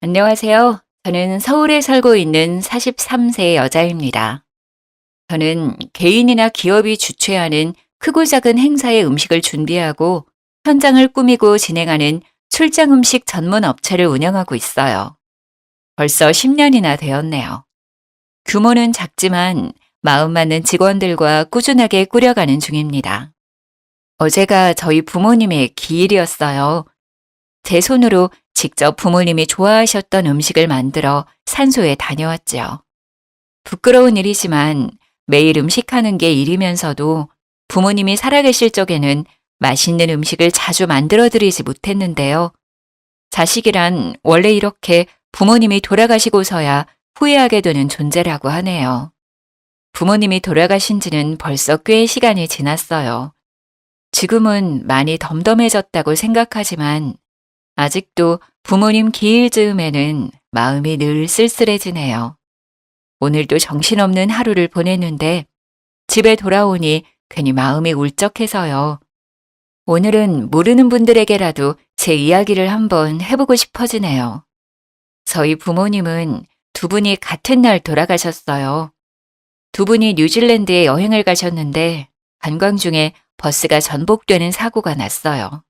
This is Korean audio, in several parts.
안녕하세요. 저는 서울에 살고 있는 43세 여자입니다. 저는 개인이나 기업이 주최하는 크고 작은 행사의 음식을 준비하고 현장을 꾸미고 진행하는 출장 음식 전문 업체를 운영하고 있어요. 벌써 10년이나 되었네요. 규모는 작지만 마음 맞는 직원들과 꾸준하게 꾸려가는 중입니다. 어제가 저희 부모님의 기일이었어요. 제 손으로 직접 부모님이 좋아하셨던 음식을 만들어 산소에 다녀왔지요. 부끄러운 일이지만 매일 음식하는 게 일이면서도 부모님이 살아계실 적에는 맛있는 음식을 자주 만들어 드리지 못했는데요. 자식이란 원래 이렇게 부모님이 돌아가시고서야 후회하게 되는 존재라고 하네요. 부모님이 돌아가신 지는 벌써 꽤 시간이 지났어요. 지금은 많이 덤덤해졌다고 생각하지만 아직도 부모님 기일 즈음에는 마음이 늘 쓸쓸해지네요. 오늘도 정신없는 하루를 보냈는데 집에 돌아오니 괜히 마음이 울적해서요. 오늘은 모르는 분들에게라도 제 이야기를 한번 해보고 싶어지네요. 저희 부모님은 두 분이 같은 날 돌아가셨어요. 두 분이 뉴질랜드에 여행을 가셨는데 관광 중에 버스가 전복되는 사고가 났어요.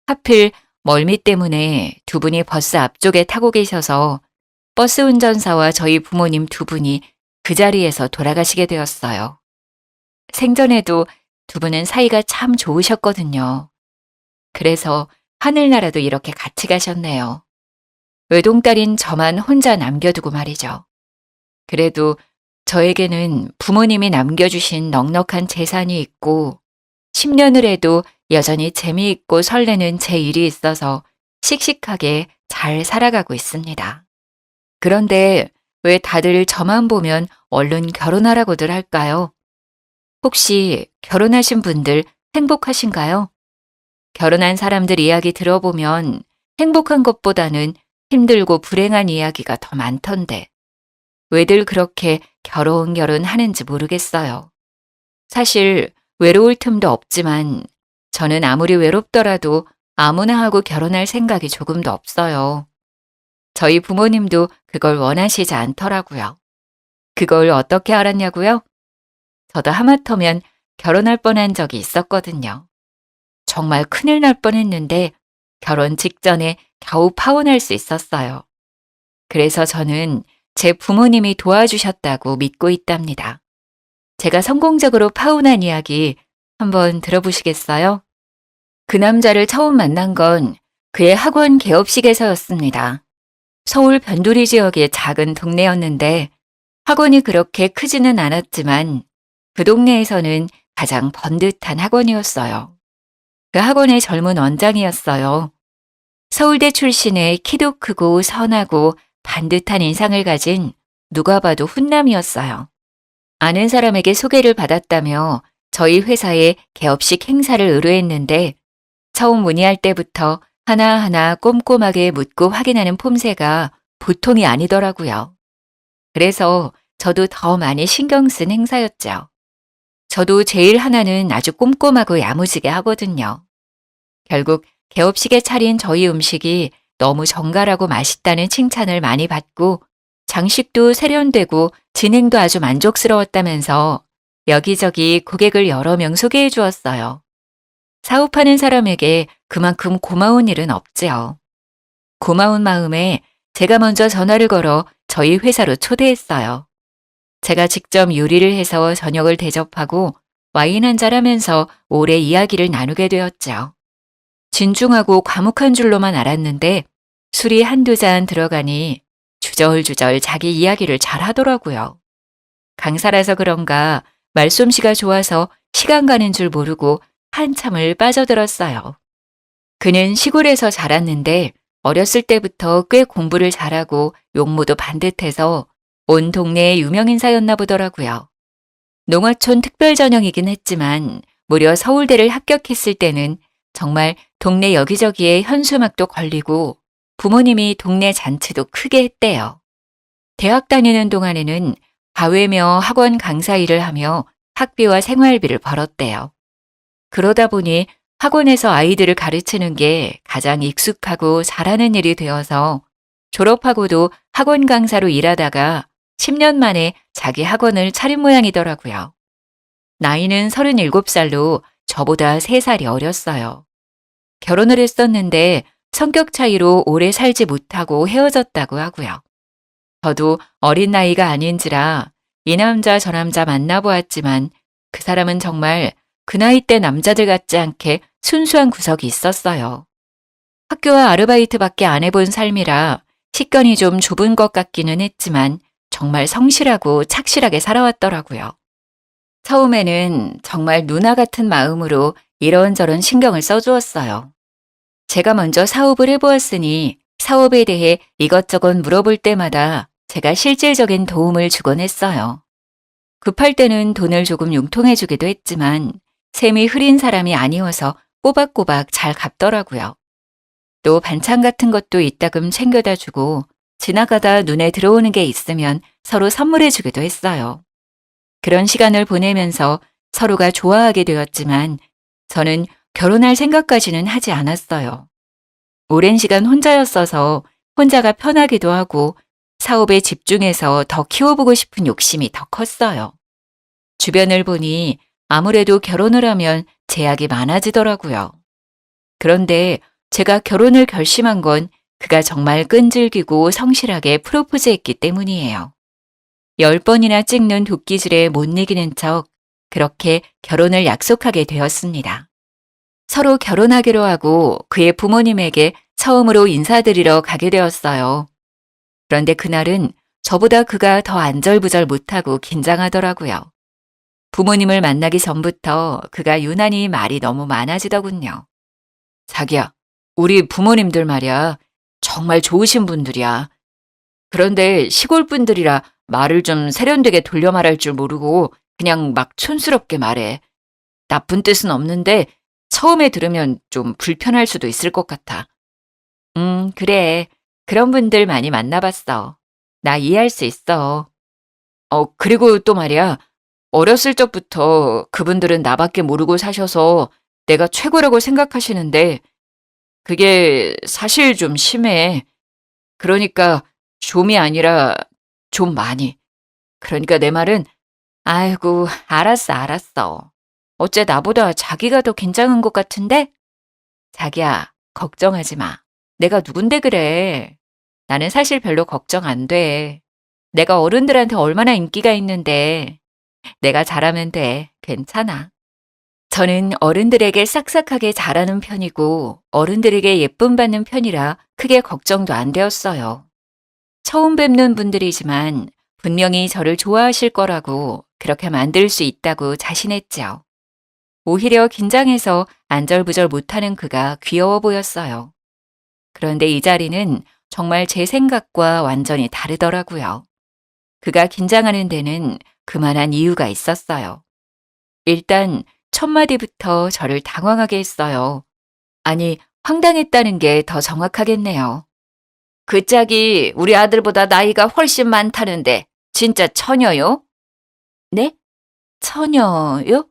하필 멀미 때문에 두 분이 버스 앞쪽에 타고 계셔서 버스 운전사와 저희 부모님 두 분이 그 자리에서 돌아가시게 되었어요. 생전에도 두 분은 사이가 참 좋으셨거든요. 그래서 하늘나라도 이렇게 같이 가셨네요. 외동딸인 저만 혼자 남겨두고 말이죠. 그래도 저에게는 부모님이 남겨주신 넉넉한 재산이 있고 10년을 해도 여전히 재미있고 설레는 제 일이 있어서 씩씩하게 잘 살아가고 있습니다. 그런데 왜 다들 저만 보면 얼른 결혼하라고들 할까요? 혹시 결혼하신 분들 행복하신가요? 결혼한 사람들 이야기 들어보면 행복한 것보다는 힘들고 불행한 이야기가 더 많던데 왜들 그렇게 결혼 하는지 모르겠어요. 사실 외로울 틈도 없지만 저는 아무리 외롭더라도 아무나 하고 결혼할 생각이 조금도 없어요. 저희 부모님도 그걸 원하시지 않더라고요. 그걸 어떻게 알았냐고요? 저도 하마터면 결혼할 뻔한 적이 있었거든요. 정말 큰일 날 뻔했는데 결혼 직전에 겨우 파혼할 수 있었어요. 그래서 저는 제 부모님이 도와주셨다고 믿고 있답니다. 제가 성공적으로 파혼한 이야기 한번 들어보시겠어요? 그 남자를 처음 만난 건 그의 학원 개업식에서였습니다. 서울 변두리 지역의 작은 동네였는데 학원이 그렇게 크지는 않았지만 그 동네에서는 가장 번듯한 학원이었어요. 그 학원의 젊은 원장이었어요. 서울대 출신의 키도 크고 선하고 반듯한 인상을 가진 누가 봐도 훈남이었어요. 아는 사람에게 소개를 받았다며 저희 회사에 개업식 행사를 의뢰했는데 처음 문의할 때부터 하나하나 꼼꼼하게 묻고 확인하는 폼새가 보통이 아니더라고요. 그래서 저도 더 많이 신경 쓴 행사였죠. 저도 제일 하나는 아주 꼼꼼하고 야무지게 하거든요. 결국 개업식에 차린 저희 음식이 너무 정갈하고 맛있다는 칭찬을 많이 받고 장식도 세련되고 진행도 아주 만족스러웠다면서 여기저기 고객을 여러 명 소개해 주었어요. 사업하는 사람에게 그만큼 고마운 일은 없지요. 고마운 마음에 제가 먼저 전화를 걸어 저희 회사로 초대했어요. 제가 직접 요리를 해서 저녁을 대접하고 와인 한잔 하면서 오래 이야기를 나누게 되었죠. 진중하고 과묵한 줄로만 알았는데 술이 한두 잔 들어가니 주절주절 자기 이야기를 잘 하더라고요. 강사라서 그런가 말솜씨가 좋아서 시간 가는 줄 모르고 한참을 빠져들었어요. 그는 시골에서 자랐는데 어렸을 때부터 꽤 공부를 잘하고 용모도 반듯해서 온 동네의 유명인사였나 보더라고요. 농어촌 특별전형이긴 했지만 무려 서울대를 합격했을 때는 정말 동네 여기저기에 현수막도 걸리고 부모님이 동네 잔치도 크게 했대요. 대학 다니는 동안에는 과외며 학원 강사 일을 하며 학비와 생활비를 벌었대요. 그러다 보니 학원에서 아이들을 가르치는 게 가장 익숙하고 잘하는 일이 되어서 졸업하고도 학원 강사로 일하다가 10년 만에 자기 학원을 차린 모양이더라고요. 나이는 37살로 저보다 3살이 어렸어요. 결혼을 했었는데 성격 차이로 오래 살지 못하고 헤어졌다고 하고요. 저도 어린 나이가 아닌지라 이 남자 저 남자 만나보았지만 그 사람은 정말 그 나이 때 남자들 같지 않게 순수한 구석이 있었어요. 학교와 아르바이트밖에 안 해본 삶이라 식견이 좀 좁은 것 같기는 했지만 정말 성실하고 착실하게 살아왔더라고요. 처음에는 정말 누나 같은 마음으로 이런저런 신경을 써주었어요. 제가 먼저 사업을 해보았으니 사업에 대해 이것저것 물어볼 때마다 제가 실질적인 도움을 주곤 했어요. 급할 때는 돈을 조금 융통해주기도 했지만 셈이 흐린 사람이 아니어서 꼬박꼬박 잘 갚더라고요. 또 반찬 같은 것도 이따금 챙겨다 주고 지나가다 눈에 들어오는 게 있으면 서로 선물해주기도 했어요. 그런 시간을 보내면서 서로가 좋아하게 되었지만 저는 결혼할 생각까지는 하지 않았어요. 오랜 시간 혼자였어서 혼자가 편하기도 하고 사업에 집중해서 더 키워보고 싶은 욕심이 더 컸어요. 주변을 보니 아무래도 결혼을 하면 제약이 많아지더라고요. 그런데 제가 결혼을 결심한 건 그가 정말 끈질기고 성실하게 프로포즈했기 때문이에요. 10번이나 찍는 도끼질에 못 이기는 척 그렇게 결혼을 약속하게 되었습니다. 서로 결혼하기로 하고 그의 부모님에게 처음으로 인사드리러 가게 되었어요. 그런데 그날은 저보다 그가 더 안절부절 못하고 긴장하더라고요. 부모님을 만나기 전부터 그가 유난히 말이 너무 많아지더군요. 자기야, 우리 부모님들 말이야. 정말 좋으신 분들이야. 그런데 시골 분들이라 말을 좀 세련되게 돌려 말할 줄 모르고 그냥 막 촌스럽게 말해. 나쁜 뜻은 없는데 처음에 들으면 좀 불편할 수도 있을 것 같아. 그래. 그런 분들 많이 만나봤어. 나 이해할 수 있어. 그리고 또 말이야. 어렸을 적부터 그분들은 나밖에 모르고 사셔서 내가 최고라고 생각하시는데 그게 사실 좀 심해. 그러니까 좀이 아니라 좀 많이. 그러니까 내 말은 아이고, 알았어. 어째 나보다 자기가 더 긴장한 것 같은데? 자기야, 걱정하지 마. 내가 누군데 그래. 나는 사실 별로 걱정 안 돼. 내가 어른들한테 얼마나 인기가 있는데. 내가 잘하면 돼. 괜찮아. 저는 어른들에게 싹싹하게 잘하는 편이고 어른들에게 예쁨 받는 편이라 크게 걱정도 안 되었어요. 처음 뵙는 분들이지만 분명히 저를 좋아하실 거라고 그렇게 만들 수 있다고 자신했죠. 오히려 긴장해서 안절부절 못하는 그가 귀여워 보였어요. 그런데 이 자리는 정말 제 생각과 완전히 다르더라고요. 그가 긴장하는 데는 그만한 이유가 있었어요. 일단 첫 마디부터 저를 당황하게 했어요. 아니, 황당했다는 게 더 정확하겠네요. 그 짝이 우리 아들보다 나이가 훨씬 많다는데 진짜 처녀요? 네? 처녀요?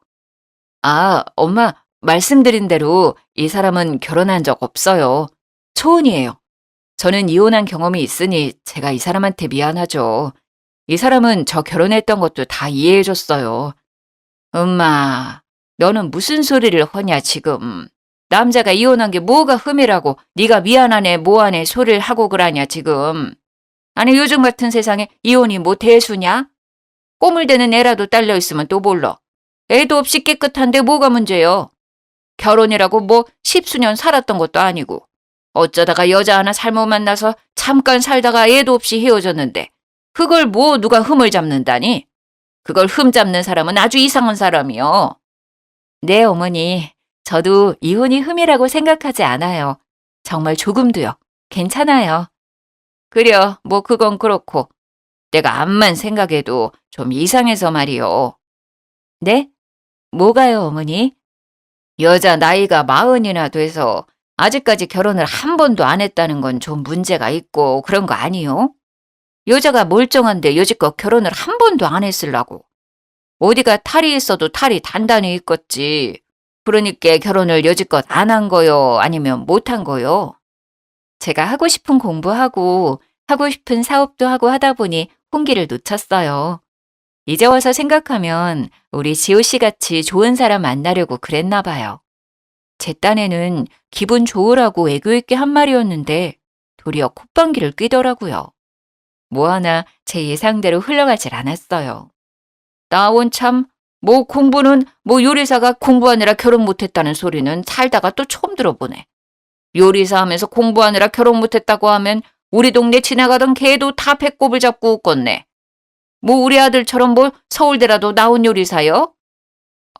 아, 엄마, 말씀드린 대로 이 사람은 결혼한 적 없어요. 초혼이에요. 저는 이혼한 경험이 있으니 제가 이 사람한테 미안하죠. 이 사람은 저 결혼했던 것도 다 이해해줬어요. 엄마, 너는 무슨 소리를 하냐 지금. 남자가 이혼한 게 뭐가 흠이라고 네가 미안하네 뭐하네 소리를 하고 그러냐 지금. 아니 요즘 같은 세상에 이혼이 뭐 대수냐? 꼬물 대는 애라도 딸려 있으면 또 몰라. 애도 없이 깨끗한데 뭐가 문제요? 결혼이라고 뭐 십수년 살았던 것도 아니고 어쩌다가 여자 하나 잘못 만나서 잠깐 살다가 애도 없이 헤어졌는데 그걸 뭐 누가 흠을 잡는다니? 그걸 흠 잡는 사람은 아주 이상한 사람이요. 네, 어머니. 저도 이혼이 흠이라고 생각하지 않아요. 정말 조금도요. 괜찮아요. 그려, 뭐 그건 그렇고. 내가 암만 생각해도 좀 이상해서 말이요. 네? 뭐가요, 어머니? 여자 나이가 40이나 돼서 아직까지 결혼을 한 번도 안 했다는 건 좀 문제가 있고 그런 거 아니요? 여자가 멀쩡한데 여지껏 결혼을 한 번도 안 했으려고. 어디가 탈이 있어도 탈이 단단히 있겠지. 그러니까 결혼을 여지껏 안 한 거요? 아니면 못 한 거요? 제가 하고 싶은 공부하고 하고 싶은 사업도 하고 하다 보니 홍기를 놓쳤어요. 이제 와서 생각하면 우리 지호 씨 같이 좋은 사람 만나려고 그랬나 봐요. 제 딴에는 기분 좋으라고 애교 있게 한 말이었는데 도리어 콧방귀를 뀌더라고요. 뭐 하나 제 예상대로 흘러가질 않았어요. 나원 참, 뭐 공부는 뭐 요리사가 공부하느라 결혼 못했다는 소리는 살다가 또 처음 들어보네. 요리사 하면서 공부하느라 결혼 못했다고 하면 우리 동네 지나가던 개도 다 배꼽을 잡고 웃겠네. 뭐 우리 아들처럼 뭐 서울대라도 나온 요리사요?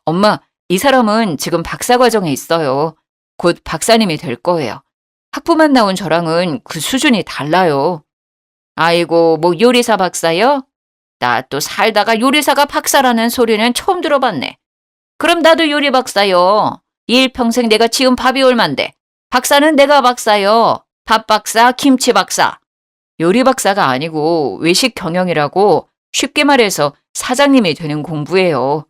엄마, 이 사람은 지금 박사 과정에 있어요. 곧 박사님이 될 거예요. 학부만 나온 저랑은 그 수준이 달라요. 아이고, 뭐 요리사 박사요? 나 또 살다가 요리사가 박사라는 소리는 처음 들어봤네. 그럼 나도 요리 박사요. 일평생 내가 지은 밥이 얼만데. 박사는 내가 박사요. 밥 박사, 김치 박사. 요리 박사가 아니고 외식 경영이라고 쉽게 말해서 사장님이 되는 공부예요.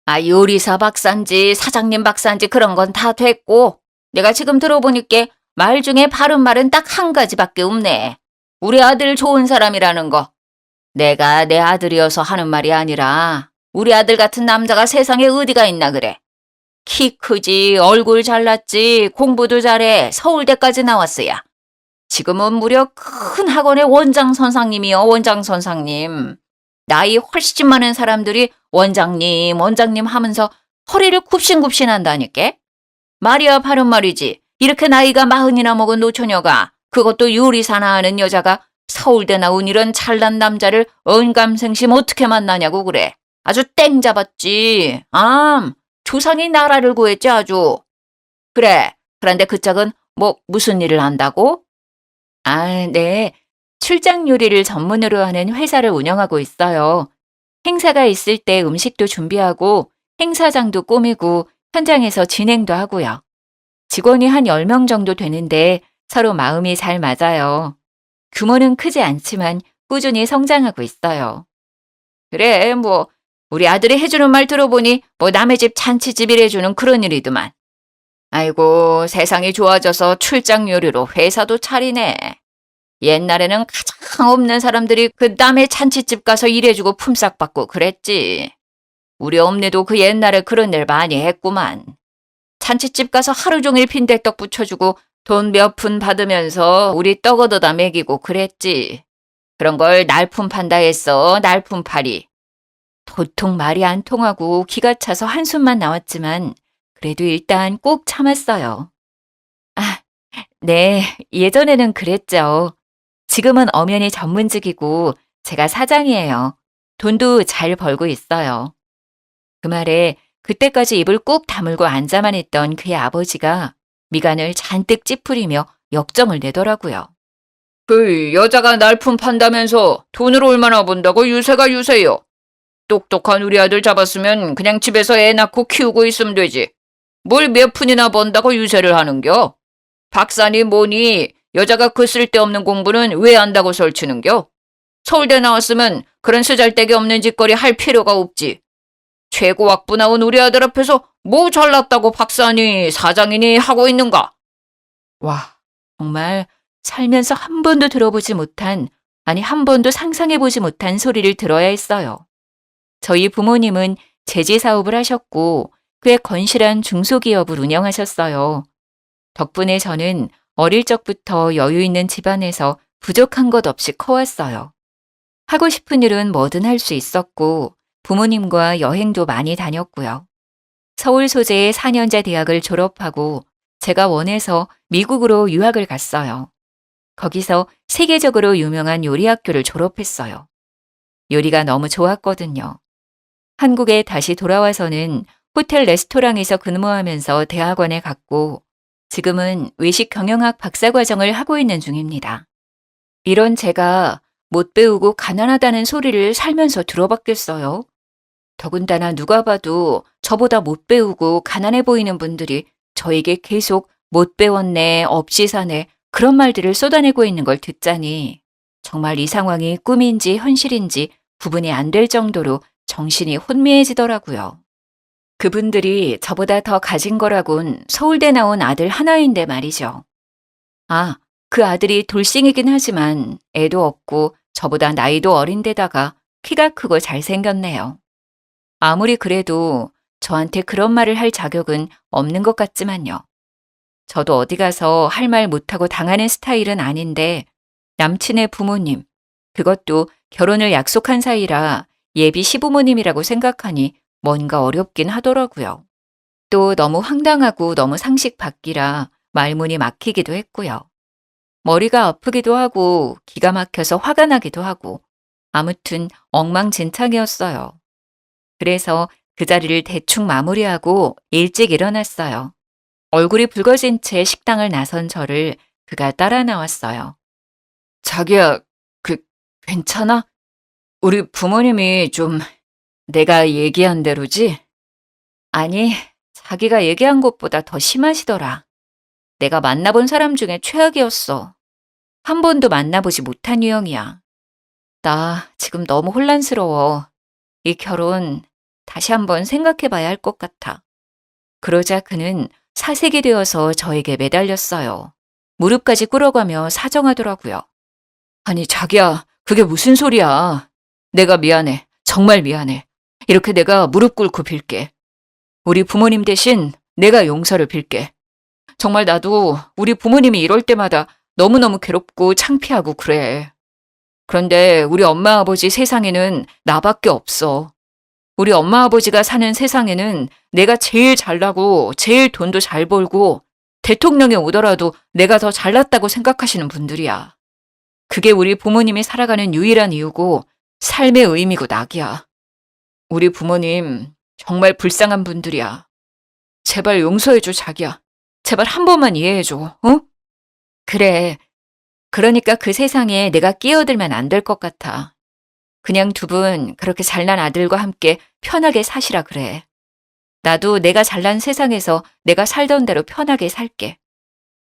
아, 요리사 박사인지 사장님 박사인지 그런 건 다 됐고 내가 지금 들어보니까 말 중에 바른 말은 딱 한 가지밖에 없네. 우리 아들 좋은 사람이라는 거. 내가 내 아들이어서 하는 말이 아니라 우리 아들 같은 남자가 세상에 어디가 있나 그래. 키 크지, 얼굴 잘났지, 공부도 잘해, 서울대까지 나왔어야. 지금은 무려 큰 학원의 원장 선생님이요, 원장 선생님. 나이 훨씬 많은 사람들이 원장님, 원장님 하면서 허리를 굽신굽신 한다니까? 말이야 바른 말이지. 이렇게 나이가 40이나 먹은 노처녀가, 그것도 요리사나 하는 여자가 서울대 나온 이런 잘난 남자를 언감생심 어떻게 만나냐고 그래. 아주 땡 잡았지. 조상이 나라를 구했지 아주. 그래. 그런데 그 짝은 뭐 무슨 일을 한다고? 아, 네. 출장 요리를 전문으로 하는 회사를 운영하고 있어요. 행사가 있을 때 음식도 준비하고 행사장도 꾸미고 현장에서 진행도 하고요. 직원이 한 10명 정도 되는데 서로 마음이 잘 맞아요. 규모는 크지 않지만 꾸준히 성장하고 있어요. 그래, 뭐 우리 아들이 해주는 말 들어보니 뭐 남의 집 잔치집일 해주는 그런 일이더만. 아이고, 세상이 좋아져서 출장 요리로 회사도 차리네. 옛날에는 가장 없는 사람들이 그 남의 잔치집 가서 일해주고 품삯 받고 그랬지. 우리 엄니도 그 옛날에 그런 일 많이 했구만. 잔치집 가서 하루 종일 빈대떡 부쳐주고 돈 몇 푼 받으면서 우리 떡 얻어다 먹이고 그랬지. 그런 걸 날품 판다 했어, 날품팔이. 도통 말이 안 통하고 기가 차서 한숨만 나왔지만 그래도 일단 꾹 참았어요. 아, 네, 예전에는 그랬죠. 지금은 엄연히 전문직이고 제가 사장이에요. 돈도 잘 벌고 있어요. 그 말에 그때까지 입을 꾹 다물고 앉아만 있던 그의 아버지가 미간을 잔뜩 찌푸리며 역정을 내더라고요. 그 여자가 날품 판다면서 돈을 얼마나 번다고 유세가 유세요. 똑똑한 우리 아들 잡았으면 그냥 집에서 애 낳고 키우고 있으면 되지. 뭘 몇 푼이나 번다고 유세를 하는겨? 박사니 뭐니 여자가 그 쓸데없는 공부는 왜 한다고 설치는겨? 서울대 나왔으면 그런 쓰잘데기 없는 짓거리 할 필요가 없지. 최고학부 나온 우리 아들 앞에서 뭐 잘났다고 박사니 사장이니 하고 있는가? 와, 정말 살면서 한 번도 들어보지 못한, 아니 한 번도 상상해보지 못한 소리를 들어야 했어요. 저희 부모님은 제지 사업을 하셨고 꽤 건실한 중소기업을 운영하셨어요. 덕분에 저는 어릴 적부터 여유 있는 집안에서 부족한 것 없이 커왔어요. 하고 싶은 일은 뭐든 할 수 있었고 부모님과 여행도 많이 다녔고요. 서울 소재의 4년제 대학을 졸업하고 제가 원해서 미국으로 유학을 갔어요. 거기서 세계적으로 유명한 요리학교를 졸업했어요. 요리가 너무 좋았거든요. 한국에 다시 돌아와서는 호텔 레스토랑에서 근무하면서 대학원에 갔고 지금은 외식 경영학 박사과정을 하고 있는 중입니다. 이런 제가 못 배우고 가난하다는 소리를 살면서 들어봤겠어요? 더군다나 누가 봐도 저보다 못 배우고 가난해 보이는 분들이 저에게 계속 못 배웠네, 없이 사네 그런 말들을 쏟아내고 있는 걸 듣자니 정말 이 상황이 꿈인지 현실인지 구분이 안 될 정도로 정신이 혼미해지더라고요. 그분들이 저보다 더 가진 거라곤 서울대 나온 아들 하나인데 말이죠. 아, 그 아들이 돌싱이긴 하지만 애도 없고 저보다 나이도 어린데다가 키가 크고 잘생겼네요. 아무리 그래도 저한테 그런 말을 할 자격은 없는 것 같지만요. 저도 어디 가서 할 말 못하고 당하는 스타일은 아닌데 남친의 부모님, 그것도 결혼을 약속한 사이라 예비 시부모님이라고 생각하니 뭔가 어렵긴 하더라고요. 또 너무 황당하고 너무 상식 밖이라 말문이 막히기도 했고요. 머리가 아프기도 하고 기가 막혀서 화가 나기도 하고 아무튼 엉망진창이었어요. 그래서 그 자리를 대충 마무리하고 일찍 일어났어요. 얼굴이 붉어진 채 식당을 나선 저를 그가 따라 나왔어요. 자기야, 그, 괜찮아? 우리 부모님이 좀 내가 얘기한 대로지? 아니, 자기가 얘기한 것보다 더 심하시더라. 내가 만나본 사람 중에 최악이었어. 한 번도 만나보지 못한 유형이야. 나 지금 너무 혼란스러워. 이 결혼 다시 한번 생각해 봐야 할 것 같아. 그러자 그는 사색이 되어서 저에게 매달렸어요. 무릎까지 꿇어가며 사정하더라고요. 아니, 자기야, 그게 무슨 소리야. 내가 미안해. 정말 미안해. 이렇게 내가 무릎 꿇고 빌게. 우리 부모님 대신 내가 용서를 빌게. 정말 나도 우리 부모님이 이럴 때마다 너무너무 괴롭고 창피하고 그래. 그런데 우리 엄마 아버지 세상에는 나밖에 없어. 우리 엄마 아버지가 사는 세상에는 내가 제일 잘나고 제일 돈도 잘 벌고 대통령이 오더라도 내가 더 잘났다고 생각하시는 분들이야. 그게 우리 부모님이 살아가는 유일한 이유고 삶의 의미고 낙이야. 우리 부모님 정말 불쌍한 분들이야. 제발 용서해줘, 자기야. 제발 한 번만 이해해줘, 어? 그래. 그러니까 그 세상에 내가 끼어들면 안 될 것 같아. 그냥 두 분 그렇게 잘난 아들과 함께 편하게 사시라 그래. 나도 내가 잘난 세상에서 내가 살던 대로 편하게 살게.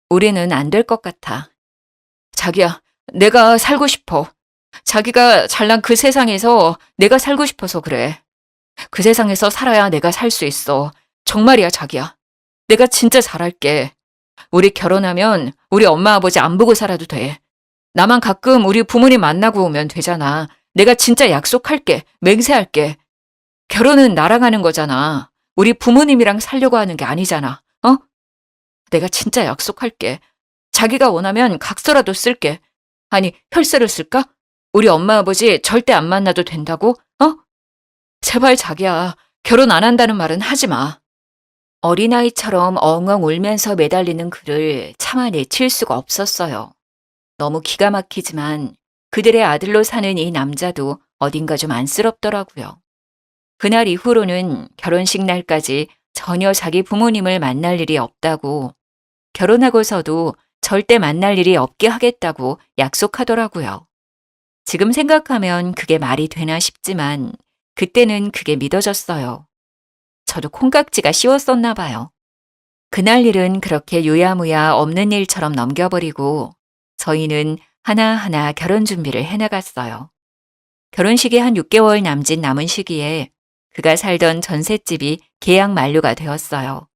우리는 안 될 것 같아. 자기야, 내가 살고 싶어. 자기가 잘난 그 세상에서 내가 살고 싶어서 그래. 그 세상에서 살아야 내가 살 수 있어. 정말이야, 자기야. 내가 진짜 잘할게. 우리 결혼하면 우리 엄마 아버지 안 보고 살아도 돼. 나만 가끔 우리 부모님 만나고 오면 되잖아. 내가 진짜 약속할게. 맹세할게. 결혼은 나랑 하는 거잖아. 우리 부모님이랑 살려고 하는 게 아니잖아. 어? 내가 진짜 약속할게. 자기가 원하면 각서라도 쓸게. 아니, 혈서를 쓸까? 우리 엄마 아버지 절대 안 만나도 된다고? 어? 제발 자기야. 결혼 안 한다는 말은 하지 마. 어린아이처럼 엉엉 울면서 매달리는 그를 차마 내칠 수가 없었어요. 너무 기가 막히지만 그들의 아들로 사는 이 남자도 어딘가 좀 안쓰럽더라고요. 그날 이후로는 결혼식 날까지 전혀 자기 부모님을 만날 일이 없다고, 결혼하고서도 절대 만날 일이 없게 하겠다고 약속하더라고요. 지금 생각하면 그게 말이 되나 싶지만 그때는 그게 믿어졌어요. 저도 콩깍지가 씌웠었나 봐요. 그날 일은 그렇게 유야무야 없는 일처럼 넘겨버리고 저희는 하나하나 결혼 준비를 해나갔어요. 결혼식이 한 6개월 남짓 남은 시기에 그가 살던 전셋집이 계약 만료가 되었어요.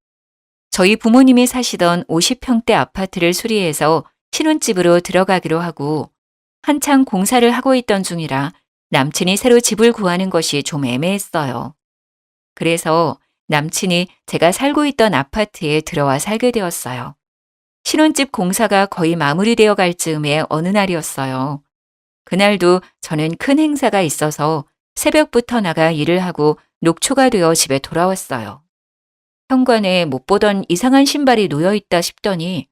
저희 부모님이 사시던 50평대 아파트를 수리해서 신혼집으로 들어가기로 하고 한창 공사를 하고 있던 중이라 남친이 새로 집을 구하는 것이 좀 애매했어요. 그래서 남친이 제가 살고 있던 아파트에 들어와 살게 되었어요. 신혼집 공사가 거의 마무리되어 갈 즈음의 어느 날이었어요. 그날도 저는 큰 행사가 있어서 새벽부터 나가 일을 하고 녹초가 되어 집에 돌아왔어요. 현관에 못 보던 이상한 신발이 놓여 있다 싶더니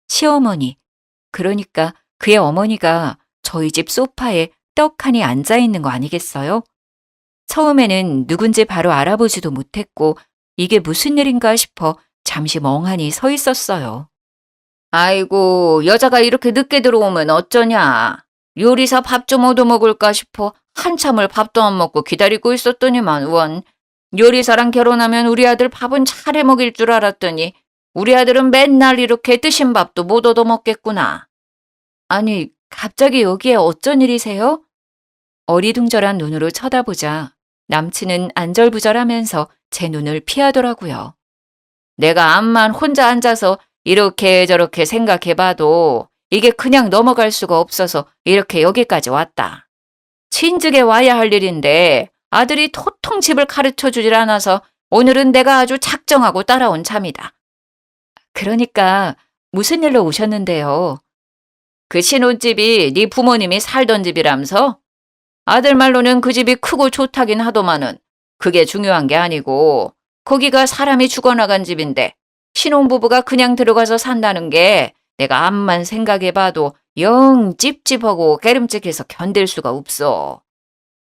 시어머니, 그러니까 그의 어머니가 저희 집 소파에 떡하니 앉아 있는 거 아니겠어요? 처음에는 누군지 바로 알아보지도 못했고 이게 무슨 일인가 싶어 잠시 멍하니 서 있었어요. 아이고, 여자가 이렇게 늦게 들어오면 어쩌냐. 요리사 밥 좀 얻어먹을까 싶어 한참을 밥도 안 먹고 기다리고 있었더니만 원. 요리사랑 결혼하면 우리 아들 밥은 잘 해먹일 줄 알았더니 우리 아들은 맨날 이렇게 드신 밥도 못 얻어먹겠구나. 아니, 갑자기 여기에 어쩐 일이세요? 어리둥절한 눈으로 쳐다보자 남친은 안절부절하면서 제 눈을 피하더라고요. 내가 암만 혼자 앉아서 이렇게 저렇게 생각해봐도 이게 그냥 넘어갈 수가 없어서 이렇게 여기까지 왔다. 친즉에 와야 할 일인데 아들이 도통 집을 가르쳐 주질 않아서 오늘은 내가 아주 작정하고 따라온 참이다. 그러니까 무슨 일로 오셨는데요? 그 신혼집이 네 부모님이 살던 집이라면서? 아들 말로는 그 집이 크고 좋다긴 하더만은 그게 중요한 게 아니고 거기가 사람이 죽어나간 집인데 신혼부부가 그냥 들어가서 산다는 게 내가 암만 생각해봐도 영 찝찝하고 깨름직해서 견딜 수가 없어.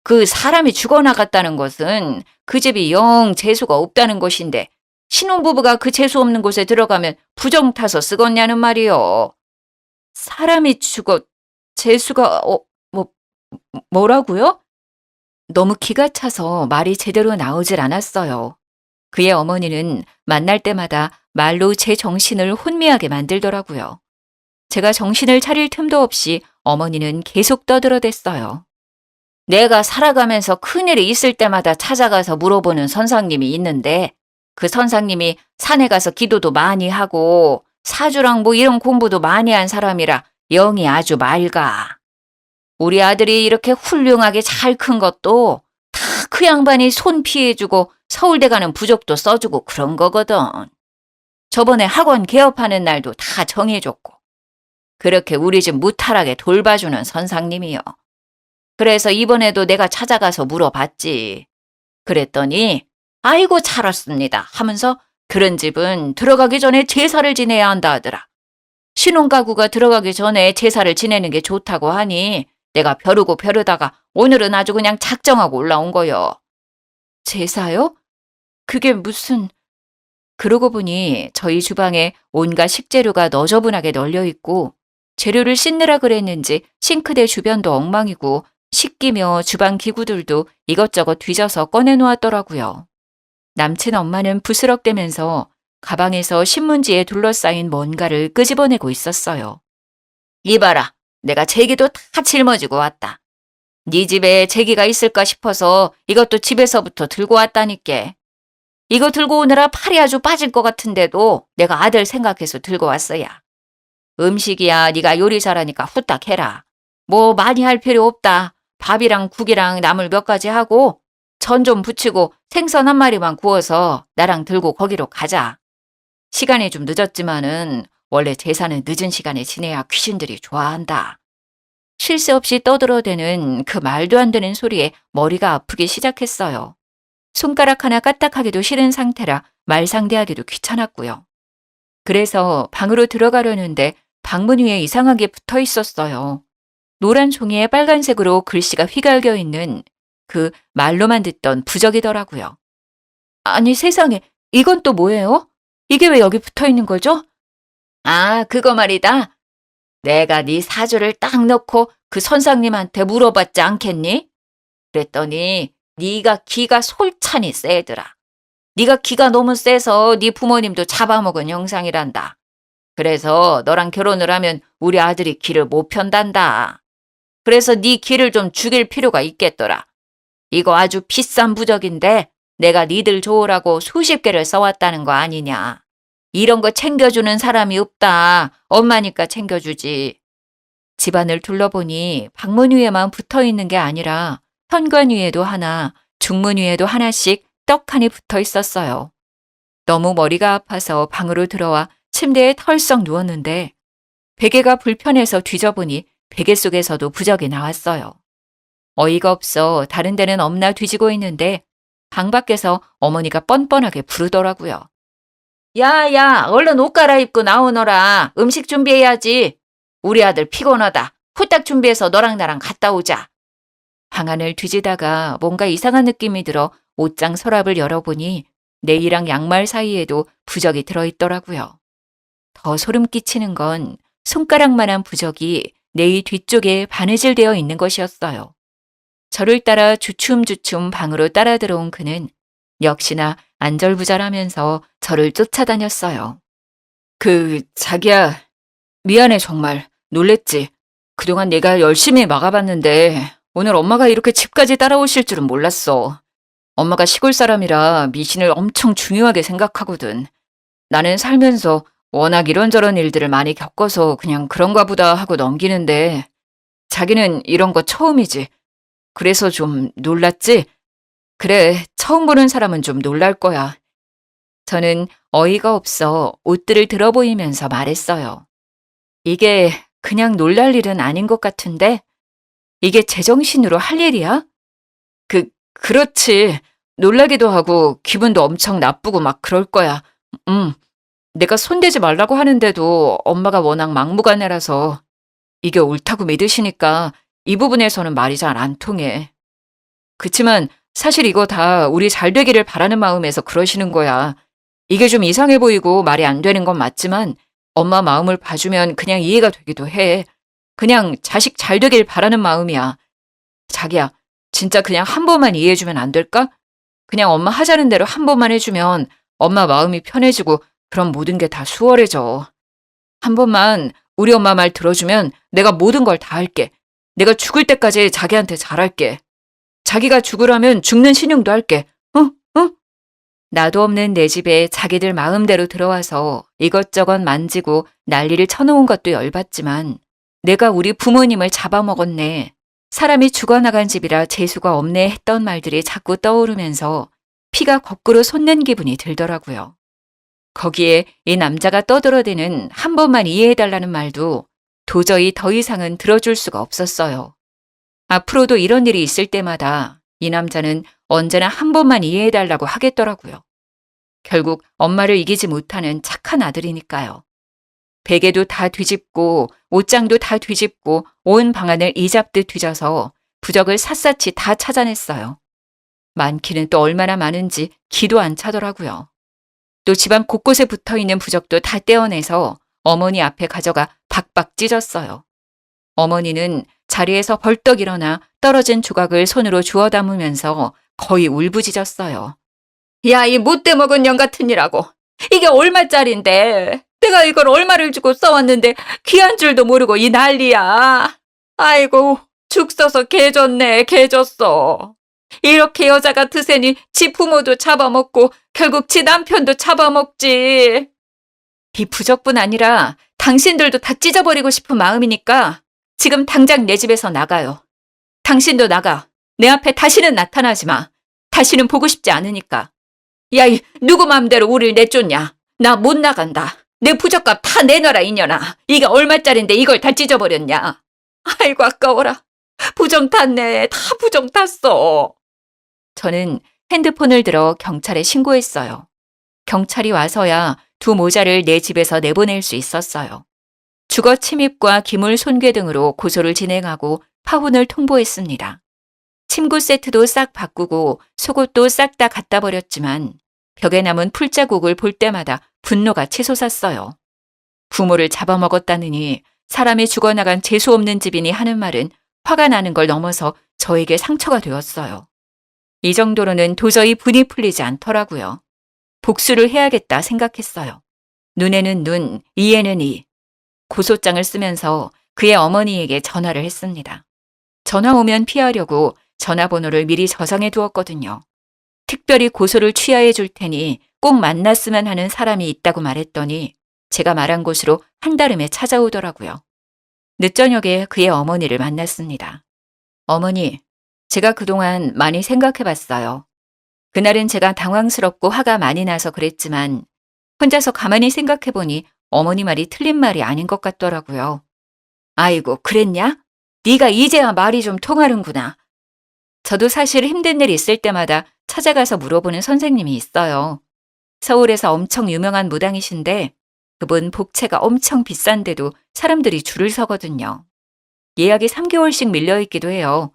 그 사람이 죽어나갔다는 것은 그 집이 영 재수가 없다는 것인데 신혼부부가 그 재수 없는 곳에 들어가면 부정 타서 쓰겄냐는 말이요. 사람이 죽어 재수가 뭐라고요? 너무 기가 차서 말이 제대로 나오질 않았어요. 그의 어머니는 만날 때마다 말로 제 정신을 혼미하게 만들더라고요. 제가 정신을 차릴 틈도 없이 어머니는 계속 떠들어댔어요. 내가 살아가면서 큰일이 있을 때마다 찾아가서 물어보는 선상님이 있는데 그 선상님이 산에 가서 기도도 많이 하고 사주랑 뭐 이런 공부도 많이 한 사람이라 영이 아주 맑아. 우리 아들이 이렇게 훌륭하게 잘 큰 것도 다 그 양반이 손 피해주고 서울대 가는 부적도 써주고 그런 거거든. 저번에 학원 개업하는 날도 다 정해줬고. 그렇게 우리 집 무탈하게 돌봐주는 선상님이요. 그래서 이번에도 내가 찾아가서 물어봤지. 그랬더니 아이고 잘 왔습니다 하면서 그런 집은 들어가기 전에 제사를 지내야 한다 하더라. 신혼가구가 들어가기 전에 제사를 지내는 게 좋다고 하니 내가 벼르고 벼르다가 오늘은 아주 그냥 작정하고 올라온 거요. 제사요? 그게 무슨... 그러고 보니 저희 주방에 온갖 식재료가 너저분하게 널려 있고 재료를 씻느라 그랬는지 싱크대 주변도 엉망이고 식기며 주방 기구들도 이것저것 뒤져서 꺼내놓았더라고요. 남친 엄마는 부스럭대면서 가방에서 신문지에 둘러싸인 뭔가를 끄집어내고 있었어요. 이봐라, 내가 제기도 다 짊어지고 왔다. 네 집에 제기가 있을까 싶어서 이것도 집에서부터 들고 왔다니까. 이거 들고 오느라 팔이 아주 빠질 것 같은데도 내가 아들 생각해서 들고 왔어야. 음식이야 네가 요리 잘하니까 후딱 해라. 뭐 많이 할 필요 없다. 밥이랑 국이랑 나물 몇 가지 하고 전 좀 부치고 생선 한 마리만 구워서 나랑 들고 거기로 가자. 시간이 좀 늦었지만은 원래 제사는 늦은 시간에 지내야 귀신들이 좋아한다. 쉴 새 없이 떠들어대는 그 말도 안 되는 소리에 머리가 아프기 시작했어요. 손가락 하나 까딱하기도 싫은 상태라 말상대하기도 귀찮았고요. 그래서 방으로 들어가려는데 방문 위에 이상하게 붙어 있었어요. 노란 종이에 빨간색으로 글씨가 휘갈겨 있는 그 말로만 듣던 부적이더라고요. 아니 세상에, 이건 또 뭐예요? 이게 왜 여기 붙어 있는 거죠? 아, 그거 말이다. 내가 네 사주를 딱 넣고 그 선상님한테 물어봤지 않겠니? 그랬더니 네가 기가 솔찬히 세더라. 네가 기가 너무 세서 네 부모님도 잡아먹은 형상이란다. 그래서 너랑 결혼을 하면 우리 아들이 기를 못 편단다. 그래서 네 기를 좀 죽일 필요가 있겠더라. 이거 아주 비싼 부적인데 내가 니들 좋으라고 수십 개를 써왔다는 거 아니냐. 이런 거 챙겨주는 사람이 없다. 엄마니까 챙겨주지. 집안을 둘러보니 방문 위에만 붙어있는 게 아니라 현관 위에도 하나, 중문 위에도 하나씩 떡하니 붙어 있었어요. 너무 머리가 아파서 방으로 들어와 침대에 털썩 누웠는데 베개가 불편해서 뒤져보니 베개 속에서도 부적이 나왔어요. 어이가 없어 다른 데는 없나 뒤지고 있는데 방 밖에서 어머니가 뻔뻔하게 부르더라고요. 야야, 얼른 옷 갈아입고 나오너라. 음식 준비해야지. 우리 아들 피곤하다. 후딱 준비해서 너랑 나랑 갔다 오자. 방안을 뒤지다가 뭔가 이상한 느낌이 들어 옷장 서랍을 열어보니 내이랑 양말 사이에도 부적이 들어있더라고요. 더 소름 끼치는 건 손가락만한 부적이 내이 뒤쪽에 바느질되어 있는 것이었어요. 저를 따라 주춤주춤 방으로 따라 들어온 그는 역시나 안절부절하면서 저를 쫓아다녔어요. 자기야, 미안해 정말. 놀랬지. 그동안 내가 열심히 막아봤는데 오늘 엄마가 이렇게 집까지 따라오실 줄은 몰랐어. 엄마가 시골 사람이라 미신을 엄청 중요하게 생각하거든. 나는 살면서 워낙 이런저런 일들을 많이 겪어서 그냥 그런가 보다 하고 넘기는데 자기는 이런 거 처음이지. 그래서 좀 놀랐지? 그래, 처음 보는 사람은 좀 놀랄 거야. 저는 어이가 없어 옷들을 들어 보이면서 말했어요. 이게 그냥 놀랄 일은 아닌 것 같은데? 이게 제정신으로 할 일이야? 그렇지. 놀라기도 하고 기분도 엄청 나쁘고 막 그럴 거야. 응. 내가 손대지 말라고 하는데도 엄마가 워낙 막무가내라서 이게 옳다고 믿으시니까 이 부분에서는 말이 잘 안 통해. 그치만 사실 이거 다 우리 잘 되기를 바라는 마음에서 그러시는 거야. 이게 좀 이상해 보이고 말이 안 되는 건 맞지만 엄마 마음을 봐주면 그냥 이해가 되기도 해. 그냥 자식 잘 되길 바라는 마음이야. 자기야, 진짜 그냥 한 번만 이해해주면 안 될까? 그냥 엄마 하자는 대로 한 번만 해주면 엄마 마음이 편해지고 그럼 모든 게 다 수월해져. 한 번만 우리 엄마 말 들어주면 내가 모든 걸 다 할게. 내가 죽을 때까지 자기한테 잘할게. 자기가 죽으라면 죽는 신용도 할게. 응? 응? 나도 없는 내 집에 자기들 마음대로 들어와서 이것저것 만지고 난리를 쳐놓은 것도 열받지만 내가 우리 부모님을 잡아먹었네. 사람이 죽어나간 집이라 재수가 없네 했던 말들이 자꾸 떠오르면서 피가 거꾸로 솟는 기분이 들더라고요. 거기에 이 남자가 떠들어대는 한 번만 이해해달라는 말도 도저히 더 이상은 들어줄 수가 없었어요. 앞으로도 이런 일이 있을 때마다 이 남자는 언제나 한 번만 이해해달라고 하겠더라고요. 결국 엄마를 이기지 못하는 착한 아들이니까요. 베개도 다 뒤집고 옷장도 다 뒤집고 온 방안을 이잡듯 뒤져서 부적을 샅샅이 다 찾아냈어요. 많기는 또 얼마나 많은지 기도 안 차더라고요. 또 집안 곳곳에 붙어있는 부적도 다 떼어내서 어머니 앞에 가져가 박박 찢었어요. 어머니는 자리에서 벌떡 일어나 떨어진 조각을 손으로 주워 담으면서 거의 울부짖었어요. 야, 이 못돼 먹은 년 같은 이라고. 이게 얼마짜린데. 내가 이걸 얼마를 주고 써왔는데 귀한 줄도 모르고 이 난리야. 아이고, 죽 써서 개졌네, 개졌어. 이렇게 여자 같으세니 지 부모도 잡아먹고 결국 지 남편도 잡아먹지. 이 부적뿐 아니라 당신들도 다 찢어버리고 싶은 마음이니까 지금 당장 내 집에서 나가요. 당신도 나가. 내 앞에 다시는 나타나지 마. 다시는 보고 싶지 않으니까. 야, 이 누구 맘대로 우릴 내쫓냐. 나 못 나간다. 내 부적값 다 내놔라, 이년아. 이게 얼마짜린데 이걸 다 찢어버렸냐. 아이고, 아까워라. 부정 탔네. 다 부정 탔어. 저는 핸드폰을 들어 경찰에 신고했어요. 경찰이 와서야 두 모자를 내 집에서 내보낼 수 있었어요. 주거 침입과 기물 손괴 등으로 고소를 진행하고 파혼을 통보했습니다. 침구 세트도 싹 바꾸고 속옷도 싹 다 갖다 버렸지만 벽에 남은 풀자국을 볼 때마다 분노가 치솟았어요. 부모를 잡아먹었다느니 사람이 죽어나간 재수 없는 집이니 하는 말은 화가 나는 걸 넘어서 저에게 상처가 되었어요. 이 정도로는 도저히 분이 풀리지 않더라고요. 복수를 해야겠다 생각했어요. 눈에는 눈, 이에는 이. 고소장을 쓰면서 그의 어머니에게 전화를 했습니다. 전화 오면 피하려고 전화번호를 미리 저장해 두었거든요. 특별히 고소를 취하해 줄 테니 꼭 만났으면 하는 사람이 있다고 말했더니 제가 말한 곳으로 한달음에 찾아오더라고요. 늦저녁에 그의 어머니를 만났습니다. 어머니, 제가 그동안 많이 생각해 봤어요. 그날은 제가 당황스럽고 화가 많이 나서 그랬지만 혼자서 가만히 생각해 보니 어머니 말이 틀린 말이 아닌 것 같더라고요. 아이고, 그랬냐? 네가 이제야 말이 좀 통하는구나. 저도 사실 힘든 일 있을 때마다 찾아가서 물어보는 선생님이 있어요. 서울에서 엄청 유명한 무당이신데 그분 복채가 엄청 비싼데도 사람들이 줄을 서거든요. 예약이 3개월씩 밀려있기도 해요.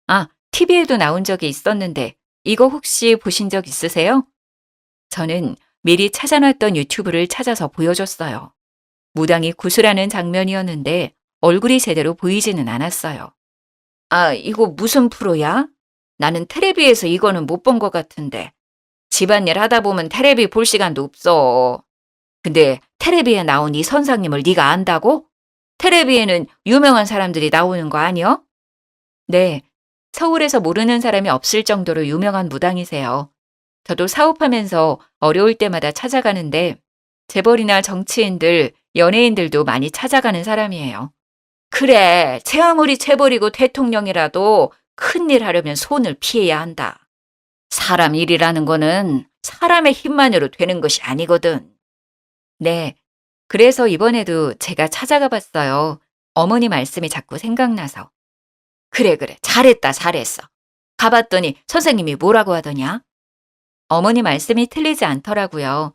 아, TV에도 나온 적이 있었는데 이거 혹시 보신 적 있으세요? 저는 미리 찾아놨던 유튜브를 찾아서 보여줬어요. 무당이 구슬하는 장면이었는데 얼굴이 제대로 보이지는 않았어요. 아, 이거 무슨 프로야? 나는 텔레비에서 이거는 못 본 것 같은데. 집안일 하다 보면 텔레비 볼 시간도 없어. 근데 텔레비에 나온 이 선상님을 네가 안다고? 텔레비에는 유명한 사람들이 나오는 거 아니야? 네, 서울에서 모르는 사람이 없을 정도로 유명한 무당이세요. 저도 사업하면서 어려울 때마다 찾아가는데 재벌이나 정치인들, 연예인들도 많이 찾아가는 사람이에요. 그래, 쟤 아무리 재벌이고 대통령이라도 큰일 하려면 손을 피해야 한다. 사람 일이라는 거는 사람의 힘만으로 되는 것이 아니거든. 네, 그래서 이번에도 제가 찾아가 봤어요. 어머니 말씀이 자꾸 생각나서. 그래, 그래. 잘했다, 잘했어. 가봤더니 선생님이 뭐라고 하더냐? 어머니 말씀이 틀리지 않더라고요.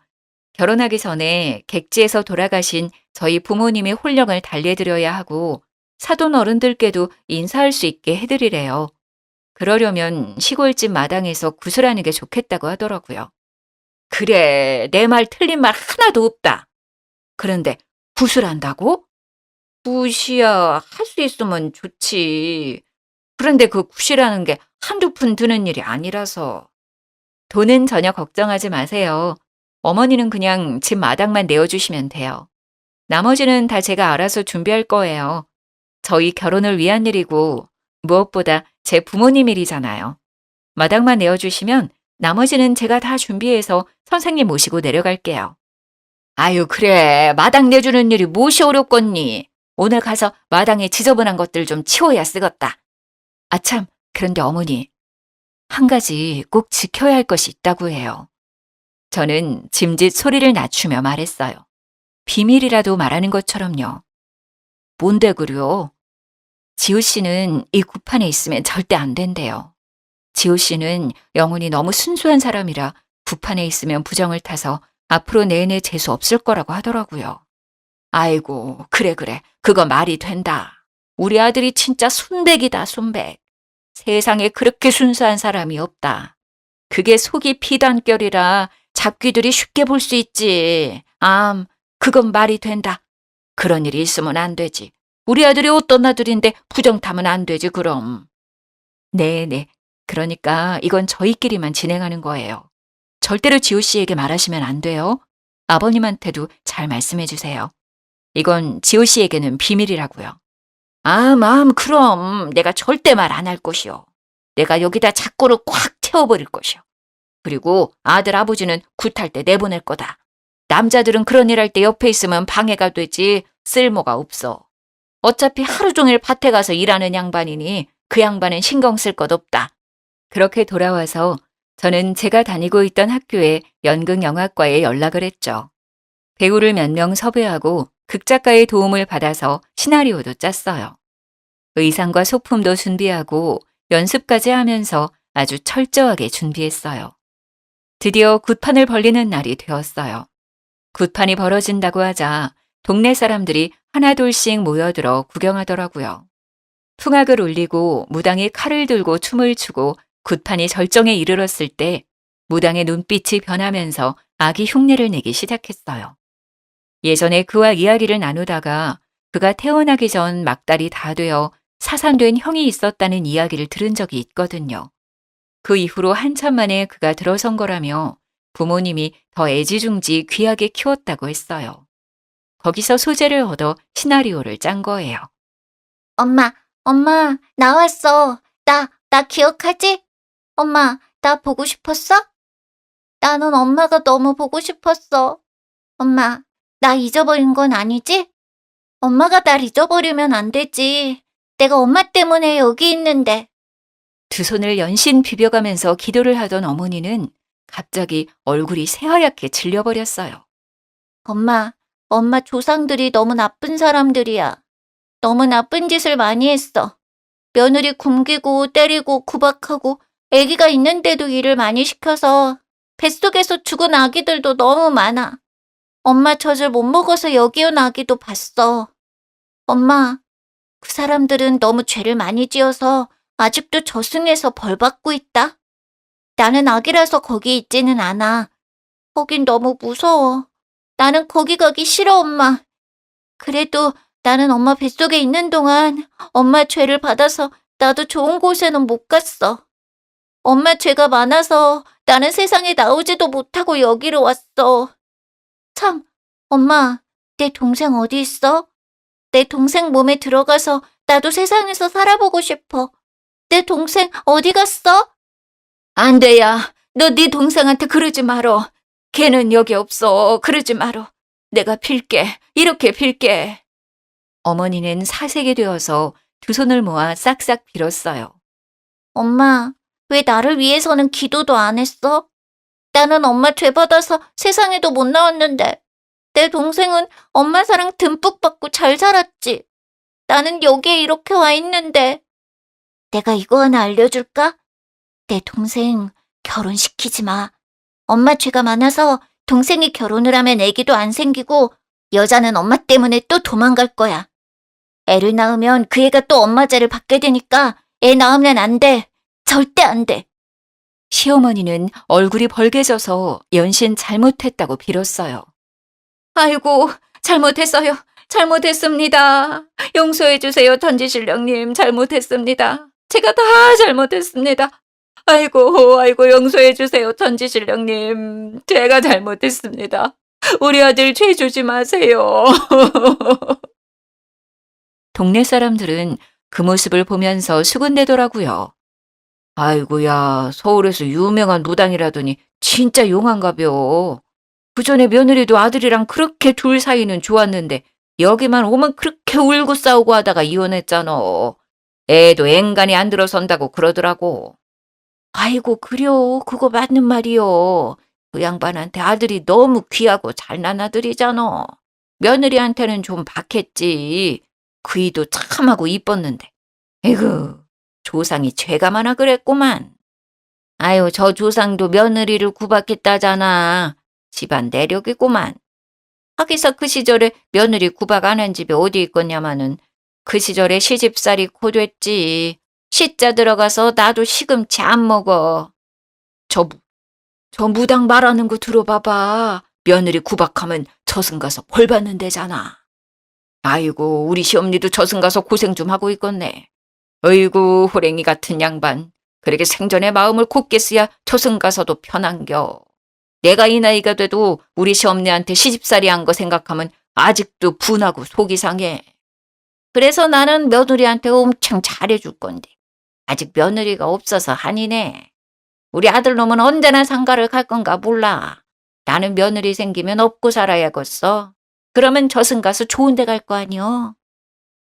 결혼하기 전에 객지에서 돌아가신 저희 부모님의 혼령을 달래드려야 하고 사돈 어른들께도 인사할 수 있게 해드리래요. 그러려면 시골집 마당에서 구슬하는 게 좋겠다고 하더라고요. 그래, 내 말 틀린 말 하나도 없다. 그런데 구슬한다고? 굿이야, 할 수 있으면 좋지. 그런데 그 굿이라는 게 한두 푼 드는 일이 아니라서. 돈은 전혀 걱정하지 마세요. 어머니는 그냥 집 마당만 내어주시면 돼요. 나머지는 다 제가 알아서 준비할 거예요. 저희 결혼을 위한 일이고 무엇보다 제 부모님 일이잖아요. 마당만 내어주시면 나머지는 제가 다 준비해서 선생님 모시고 내려갈게요. 아유, 그래. 마당 내주는 일이 무엇이 어렵겠니? 오늘 가서 마당에 지저분한 것들 좀 치워야 쓰겄다. 아참, 그런데 어머니, 한 가지 꼭 지켜야 할 것이 있다고 해요. 저는 짐짓 소리를 낮추며 말했어요. 비밀이라도 말하는 것처럼요. 뭔데 그려? 지호 씨는 이 굿판에 있으면 절대 안 된대요. 지호 씨는 영혼이 너무 순수한 사람이라 굿판에 있으면 부정을 타서 앞으로 내내 재수 없을 거라고 하더라고요. 아이고, 그래, 그래. 그거 말이 된다. 우리 아들이 진짜 순백이다, 순백. 세상에 그렇게 순수한 사람이 없다. 그게 속이 피단결이라 잡귀들이 쉽게 볼 수 있지. 그건 말이 된다. 그런 일이 있으면 안 되지. 우리 아들이 어떤 아들인데 부정 타면 안 되지, 그럼. 네네. 그러니까 이건 저희끼리만 진행하는 거예요. 절대로 지호 씨에게 말하시면 안 돼요. 아버님한테도 잘 말씀해 주세요. 이건 지호 씨에게는 비밀이라고요. 그럼 내가 절대 말 안 할 것이요. 내가 여기다 자꾸를 꽉 채워버릴 것이요. 그리고 아들 아버지는 굿할 때 내보낼 거다. 남자들은 그런 일 할 때 옆에 있으면 방해가 되지 쓸모가 없어. 어차피 하루 종일 밭에 가서 일하는 양반이니 그 양반은 신경 쓸 것 없다. 그렇게 돌아와서 저는 제가 다니고 있던 학교에 연극영화과에 연락을 했죠. 배우를 몇 명 섭외하고 극작가의 도움을 받아서 시나리오도 짰어요. 의상과 소품도 준비하고 연습까지 하면서 아주 철저하게 준비했어요. 드디어 굿판을 벌리는 날이 되었어요. 굿판이 벌어진다고 하자 동네 사람들이 하나둘씩 모여들어 구경하더라고요. 풍악을 울리고 무당이 칼을 들고 춤을 추고 굿판이 절정에 이르렀을 때 무당의 눈빛이 변하면서 아기 흉내를 내기 시작했어요. 예전에 그와 이야기를 나누다가 그가 태어나기 전 막달이 다 되어 사산된 형이 있었다는 이야기를 들은 적이 있거든요. 그 이후로 한참 만에 그가 들어선 거라며 부모님이 더 애지중지 귀하게 키웠다고 했어요. 거기서 소재를 얻어 시나리오를 짠 거예요. 엄마, 나왔어. 나 기억하지? 엄마, 나 보고 싶었어? 나는 엄마가 너무 보고 싶었어. 엄마, 나 잊어버린 건 아니지? 엄마가 날 잊어버리면 안 되지. 내가 엄마 때문에 여기 있는데. 두 손을 연신 비벼가면서 기도를 하던 어머니는 갑자기 얼굴이 새하얗게 질려버렸어요. 엄마 조상들이 너무 나쁜 사람들이야. 너무 나쁜 짓을 많이 했어. 며느리 굶기고 때리고 구박하고 아기가 있는데도 일을 많이 시켜서 뱃속에서 죽은 아기들도 너무 많아. 엄마 젖을 못 먹어서 여기 온 아기도 봤어. 엄마, 그 사람들은 너무 죄를 많이 지어서 아직도 저승에서 벌 받고 있다. 나는 아기라서 거기 있지는 않아. 거긴 너무 무서워. 나는 거기 가기 싫어, 엄마. 그래도 나는 엄마 뱃속에 있는 동안 엄마 죄를 받아서 나도 좋은 곳에는 못 갔어. 엄마 죄가 많아서 나는 세상에 나오지도 못하고 여기로 왔어. 참, 엄마, 내 동생 어디 있어? 내 동생 몸에 들어가서 나도 세상에서 살아보고 싶어. 내 동생 어디 갔어? 안 돼야. 너 네 동생한테 그러지 말어. 걔는 여기 없어. 그러지 말어. 내가 빌게. 이렇게 빌게. 어머니는 사색이 되어서 두 손을 모아 싹싹 빌었어요. 엄마, 왜 나를 위해서는 기도도 안 했어? 나는 엄마 죄받아서 세상에도 못 나왔는데, 내 동생은 엄마 사랑 듬뿍 받고 잘 살았지. 나는 여기에 이렇게 와 있는데. 내가 이거 하나 알려줄까? 내 동생 결혼시키지 마. 엄마 죄가 많아서 동생이 결혼을 하면 애기도 안 생기고 여자는 엄마 때문에 또 도망갈 거야. 애를 낳으면 그 애가 또 엄마 죄를 받게 되니까 애 낳으면 안 돼. 절대 안 돼. 시어머니는 얼굴이 벌개져서 연신 잘못했다고 빌었어요. 아이고, 잘못했어요. 잘못했습니다. 용서해주세요, 던지신령님. 잘못했습니다. 제가 다 잘못했습니다. 아이고, 용서해주세요, 던지신령님. 제가 잘못했습니다. 우리 아들 죄 주지 마세요. 동네 사람들은 그 모습을 보면서 수군대더라고요. 아이고야, 서울에서 유명한 무당이라더니 진짜 용한가벼. 그전에 며느리도 아들이랑 그렇게 둘 사이는 좋았는데 여기만 오면 그렇게 울고 싸우고 하다가 이혼했잖아. 애도 앵간히 안 들어선다고 그러더라고. 아이고, 그려. 그거 맞는 말이요. 그 양반한테 아들이 너무 귀하고 잘난 아들이잖아. 며느리한테는 좀 박했지. 그이도 참하고 이뻤는데. 에이구, 조상이 죄가 많아 그랬구만. 아유, 저 조상도 며느리를 구박했다잖아. 집안 내력이구만. 하기사 그 시절에 며느리 구박 안 한 집이 어디 있겠냐마는 그 시절에 시집살이 고됐지. 시자 들어가서 나도 시금치 안 먹어. 저 무당 말하는 거 들어봐봐. 며느리 구박하면 저승 가서 벌 받는 데잖아. 아이고, 우리 시엄니도 저승 가서 고생 좀 하고 있겠네. 어이구, 호랭이 같은 양반. 그렇게 생전에 마음을 굳게 쓰야 저승 가서도 편한겨. 내가 이 나이가 돼도 우리 시엄니한테 시집살이 한 거 생각하면 아직도 분하고 속이 상해. 그래서 나는 며느리한테 엄청 잘해줄 건데 아직 며느리가 없어서 한이네. 우리 아들놈은 언제나 상가를 갈 건가 몰라. 나는 며느리 생기면 업고 살아야겠어. 그러면 저승 가서 좋은 데 갈 거 아니여.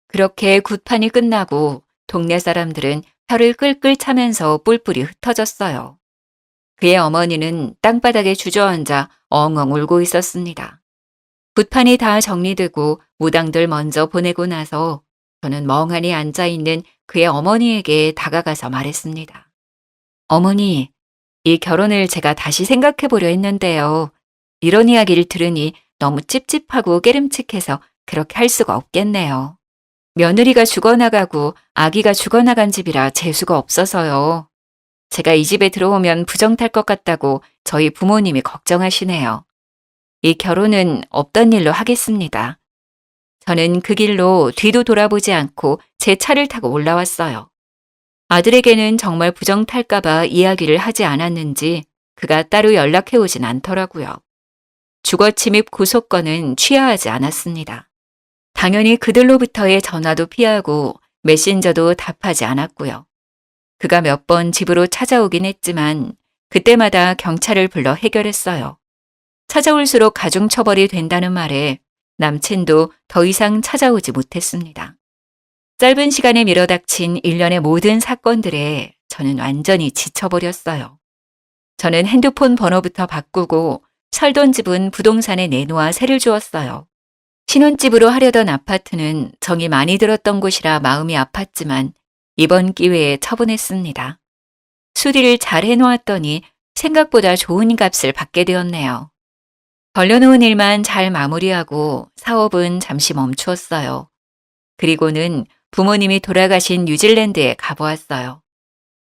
그렇게 굿판이 끝나고 동네 사람들은 혀를 끌끌 차면서 뿔뿔이 흩어졌어요. 그의 어머니는 땅바닥에 주저앉아 엉엉 울고 있었습니다. 굿판이 다 정리되고 무당들 먼저 보내고 나서 저는 멍하니 앉아있는 그의 어머니에게 다가가서 말했습니다. 어머니, 이 결혼을 제가 다시 생각해 보려 했는데요. 이런 이야기를 들으니 너무 찝찝하고 깨름칙해서 그렇게 할 수가 없겠네요. 며느리가 죽어나가고 아기가 죽어나간 집이라 재수가 없어서요. 제가 이 집에 들어오면 부정 탈 것 같다고 저희 부모님이 걱정하시네요. 이 결혼은 없던 일로 하겠습니다. 저는 그 길로 뒤도 돌아보지 않고 제 차를 타고 올라왔어요. 아들에게는 정말 부정 탈까봐 이야기를 하지 않았는지 그가 따로 연락해 오진 않더라고요. 주거 침입 구속건은 취하하지 않았습니다. 당연히 그들로부터의 전화도 피하고 메신저도 답하지 않았고요. 그가 몇 번 집으로 찾아오긴 했지만 그때마다 경찰을 불러 해결했어요. 찾아올수록 가중처벌이 된다는 말에 남친도 더 이상 찾아오지 못했습니다. 짧은 시간에 밀어닥친 일련의 모든 사건들에 저는 완전히 지쳐버렸어요. 저는 핸드폰 번호부터 바꾸고 살던 집은 부동산에 내놓아 세를 주었어요. 신혼집으로 하려던 아파트는 정이 많이 들었던 곳이라 마음이 아팠지만 이번 기회에 처분했습니다. 수리를 잘 해놓았더니 생각보다 좋은 값을 받게 되었네요. 벌려놓은 일만 잘 마무리하고 사업은 잠시 멈추었어요. 그리고는 부모님이 돌아가신 뉴질랜드에 가보았어요.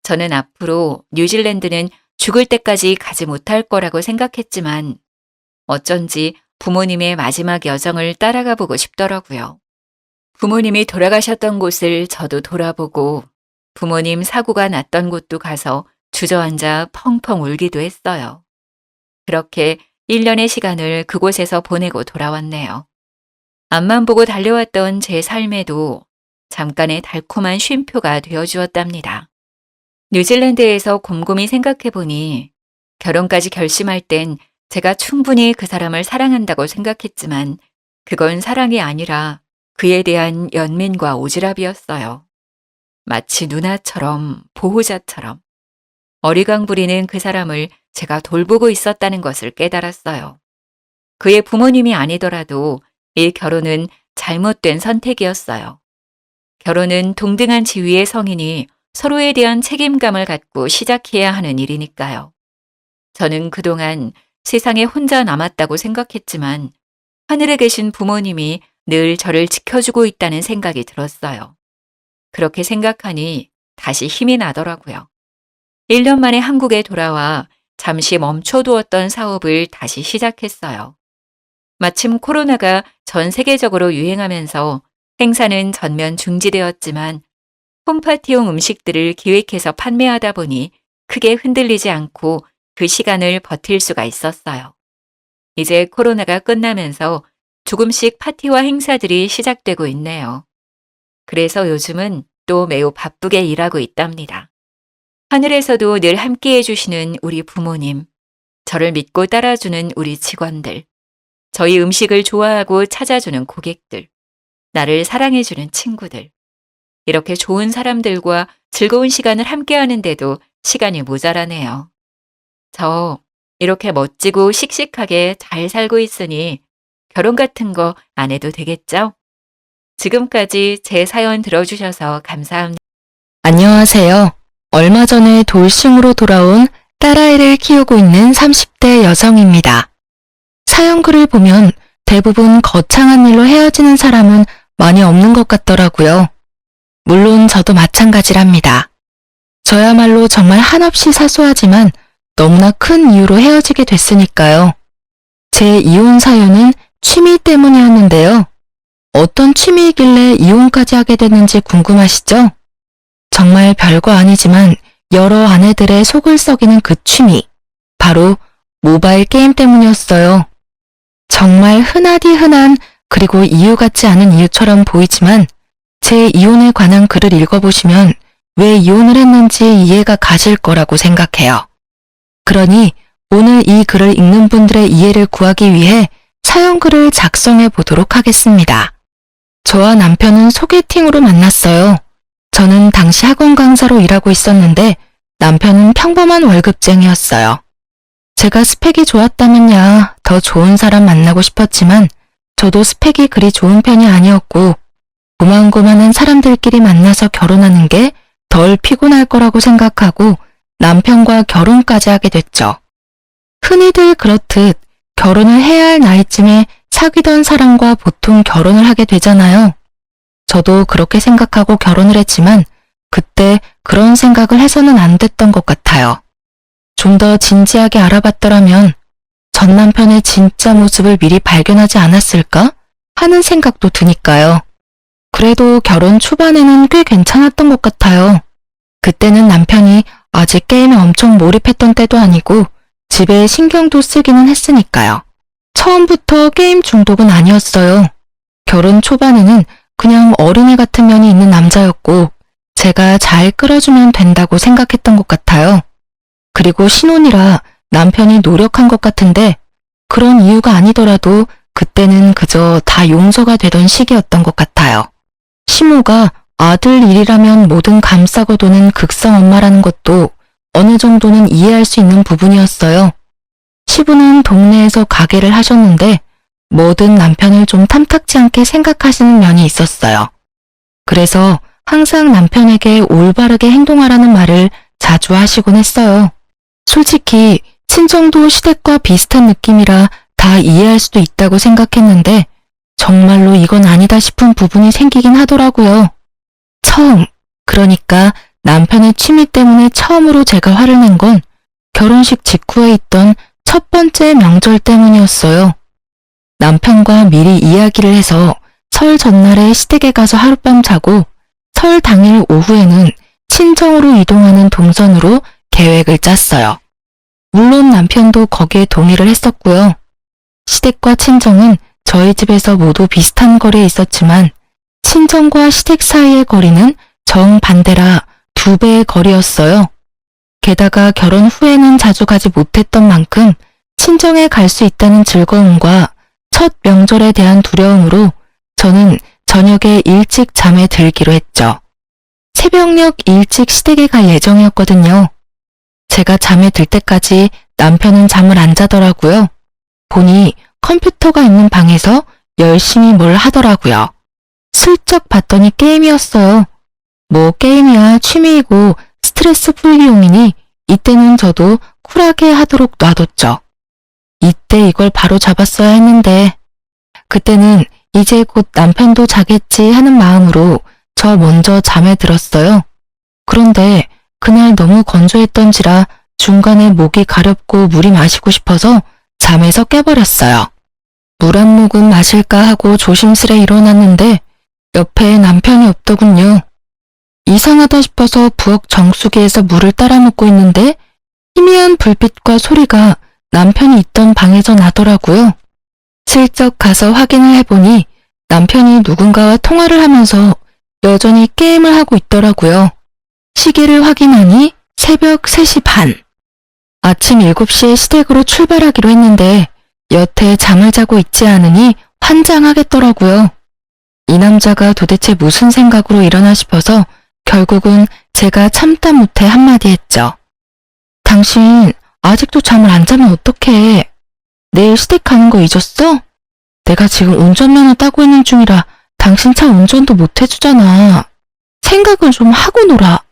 저는 앞으로 뉴질랜드는 죽을 때까지 가지 못할 거라고 생각했지만 어쩐지 부모님의 마지막 여정을 따라가 보고 싶더라고요. 부모님이 돌아가셨던 곳을 저도 돌아보고 부모님 사고가 났던 곳도 가서 주저앉아 펑펑 울기도 했어요. 그렇게 1년의 시간을 그곳에서 보내고 돌아왔네요. 앞만 보고 달려왔던 제 삶에도 잠깐의 달콤한 쉼표가 되어주었답니다. 뉴질랜드에서 곰곰이 생각해보니 결혼까지 결심할 땐 제가 충분히 그 사람을 사랑한다고 생각했지만 그건 사랑이 아니라 그에 대한 연민과 오지랖이었어요. 마치 누나처럼 보호자처럼 어리광 부리는 그 사람을 제가 돌보고 있었다는 것을 깨달았어요. 그의 부모님이 아니더라도 이 결혼은 잘못된 선택이었어요. 결혼은 동등한 지위의 성인이 서로에 대한 책임감을 갖고 시작해야 하는 일이니까요. 저는 그동안 세상에 혼자 남았다고 생각했지만 하늘에 계신 부모님이 늘 저를 지켜주고 있다는 생각이 들었어요. 그렇게 생각하니 다시 힘이 나더라고요. 1년 만에 한국에 돌아와 잠시 멈춰두었던 사업을 다시 시작했어요. 마침 코로나가 전 세계적으로 유행하면서 행사는 전면 중지되었지만 홈파티용 음식들을 기획해서 판매하다 보니 크게 흔들리지 않고 그 시간을 버틸 수가 있었어요. 이제 코로나가 끝나면서 조금씩 파티와 행사들이 시작되고 있네요. 그래서 요즘은 또 매우 바쁘게 일하고 있답니다. 하늘에서도 늘 함께해 주시는 우리 부모님, 저를 믿고 따라주는 우리 직원들, 저희 음식을 좋아하고 찾아주는 고객들, 나를 사랑해주는 친구들, 이렇게 좋은 사람들과 즐거운 시간을 함께 하는데도 시간이 모자라네요. 저 이렇게 멋지고 씩씩하게 잘 살고 있으니 결혼 같은 거 안 해도 되겠죠? 지금까지 제 사연 들어주셔서 감사합니다. 안녕하세요. 얼마 전에 돌싱으로 돌아온 딸아이를 키우고 있는 30대 여성입니다. 사연글을 보면 대부분 거창한 일로 헤어지는 사람은 많이 없는 것 같더라고요. 물론 저도 마찬가지랍니다. 저야말로 정말 한없이 사소하지만 너무나 큰 이유로 헤어지게 됐으니까요. 제 이혼 사연은 취미 때문이었는데요. 어떤 취미이길래 이혼까지 하게 됐는지 궁금하시죠? 정말 별거 아니지만 여러 아내들의 속을 썩이는 그 취미, 바로 모바일 게임 때문이었어요. 정말 흔하디 흔한 그리고 이유 같지 않은 이유처럼 보이지만 제 이혼에 관한 글을 읽어보시면 왜 이혼을 했는지 이해가 가실 거라고 생각해요. 그러니 오늘 이 글을 읽는 분들의 이해를 구하기 위해 사연글을 작성해 보도록 하겠습니다. 저와 남편은 소개팅으로 만났어요. 저는 당시 학원 강사로 일하고 있었는데 남편은 평범한 월급쟁이였어요. 제가 스펙이 좋았다면야 더 좋은 사람 만나고 싶었지만 저도 스펙이 그리 좋은 편이 아니었고 고만고만한 사람들끼리 만나서 결혼하는 게 덜 피곤할 거라고 생각하고 남편과 결혼까지 하게 됐죠. 흔히들 그렇듯 결혼을 해야 할 나이쯤에 사귀던 사람과 보통 결혼을 하게 되잖아요. 저도 그렇게 생각하고 결혼을 했지만 그때 그런 생각을 해서는 안 됐던 것 같아요. 좀 더 진지하게 알아봤더라면 전 남편의 진짜 모습을 미리 발견하지 않았을까 하는 생각도 드니까요. 그래도 결혼 초반에는 꽤 괜찮았던 것 같아요. 그때는 남편이 아직 게임에 엄청 몰입했던 때도 아니고 집에 신경도 쓰기는 했으니까요. 처음부터 게임 중독은 아니었어요. 결혼 초반에는 그냥 어린애 같은 면이 있는 남자였고 제가 잘 끌어주면 된다고 생각했던 것 같아요. 그리고 신혼이라 남편이 노력한 것 같은데 그런 이유가 아니더라도 그때는 그저 다 용서가 되던 시기였던 것 같아요. 시모가 아들 일이라면 뭐든 감싸고 도는 극성 엄마라는 것도 어느 정도는 이해할 수 있는 부분이었어요. 시부는 동네에서 가게를 하셨는데 뭐든 남편을 좀 탐탁지 않게 생각하시는 면이 있었어요. 그래서 항상 남편에게 올바르게 행동하라는 말을 자주 하시곤 했어요. 솔직히 친정도 시댁과 비슷한 느낌이라 다 이해할 수도 있다고 생각했는데 정말로 이건 아니다 싶은 부분이 생기긴 하더라고요. 처음, 그러니까 남편의 취미 때문에 처음으로 제가 화를 낸 건 결혼식 직후에 있던 첫 번째 명절 때문이었어요. 남편과 미리 이야기를 해서 설 전날에 시댁에 가서 하룻밤 자고 설 당일 오후에는 친정으로 이동하는 동선으로 계획을 짰어요. 물론 남편도 거기에 동의를 했었고요. 시댁과 친정은 저희 집에서 모두 비슷한 거리에 있었지만 친정과 시댁 사이의 거리는 정반대라 2배의 거리였어요. 게다가 결혼 후에는 자주 가지 못했던 만큼 친정에 갈 수 있다는 즐거움과 첫 명절에 대한 두려움으로 저는 저녁에 일찍 잠에 들기로 했죠. 새벽녘 일찍 시댁에 갈 예정이었거든요. 제가 잠에 들 때까지 남편은 잠을 안 자더라고요. 보니 컴퓨터가 있는 방에서 열심히 뭘 하더라고요. 슬쩍 봤더니 게임이었어요. 뭐 게임이야 취미이고 스트레스 풀기용이니 이때는 저도 쿨하게 하도록 놔뒀죠. 이때 이걸 바로 잡았어야 했는데 그때는 이제 곧 남편도 자겠지 하는 마음으로 저 먼저 잠에 들었어요. 그런데 그날 너무 건조했던지라 중간에 목이 가렵고 물이 마시고 싶어서 잠에서 깨버렸어요. 물 한 모금 마실까 하고 조심스레 일어났는데 옆에 남편이 없더군요. 이상하다 싶어서 부엌 정수기에서 물을 따라 먹고 있는데 희미한 불빛과 소리가 남편이 있던 방에서 나더라고요. 슬쩍 가서 확인을 해보니 남편이 누군가와 통화를 하면서 여전히 게임을 하고 있더라고요. 시계를 확인하니 새벽 3시 반. 아침 7시에 시댁으로 출발하기로 했는데 여태 잠을 자고 있지 않으니 환장하겠더라고요. 이 남자가 도대체 무슨 생각으로 일어나 싶어서 결국은 제가 참다 못해 한마디 했죠. 당신 아직도 잠을 안 자면 어떡해. 내일 시댁 가는 거 잊었어? 내가 지금 운전면허 따고 있는 중이라 당신 차 운전도 못 해주잖아. 생각은 좀 하고 놀아.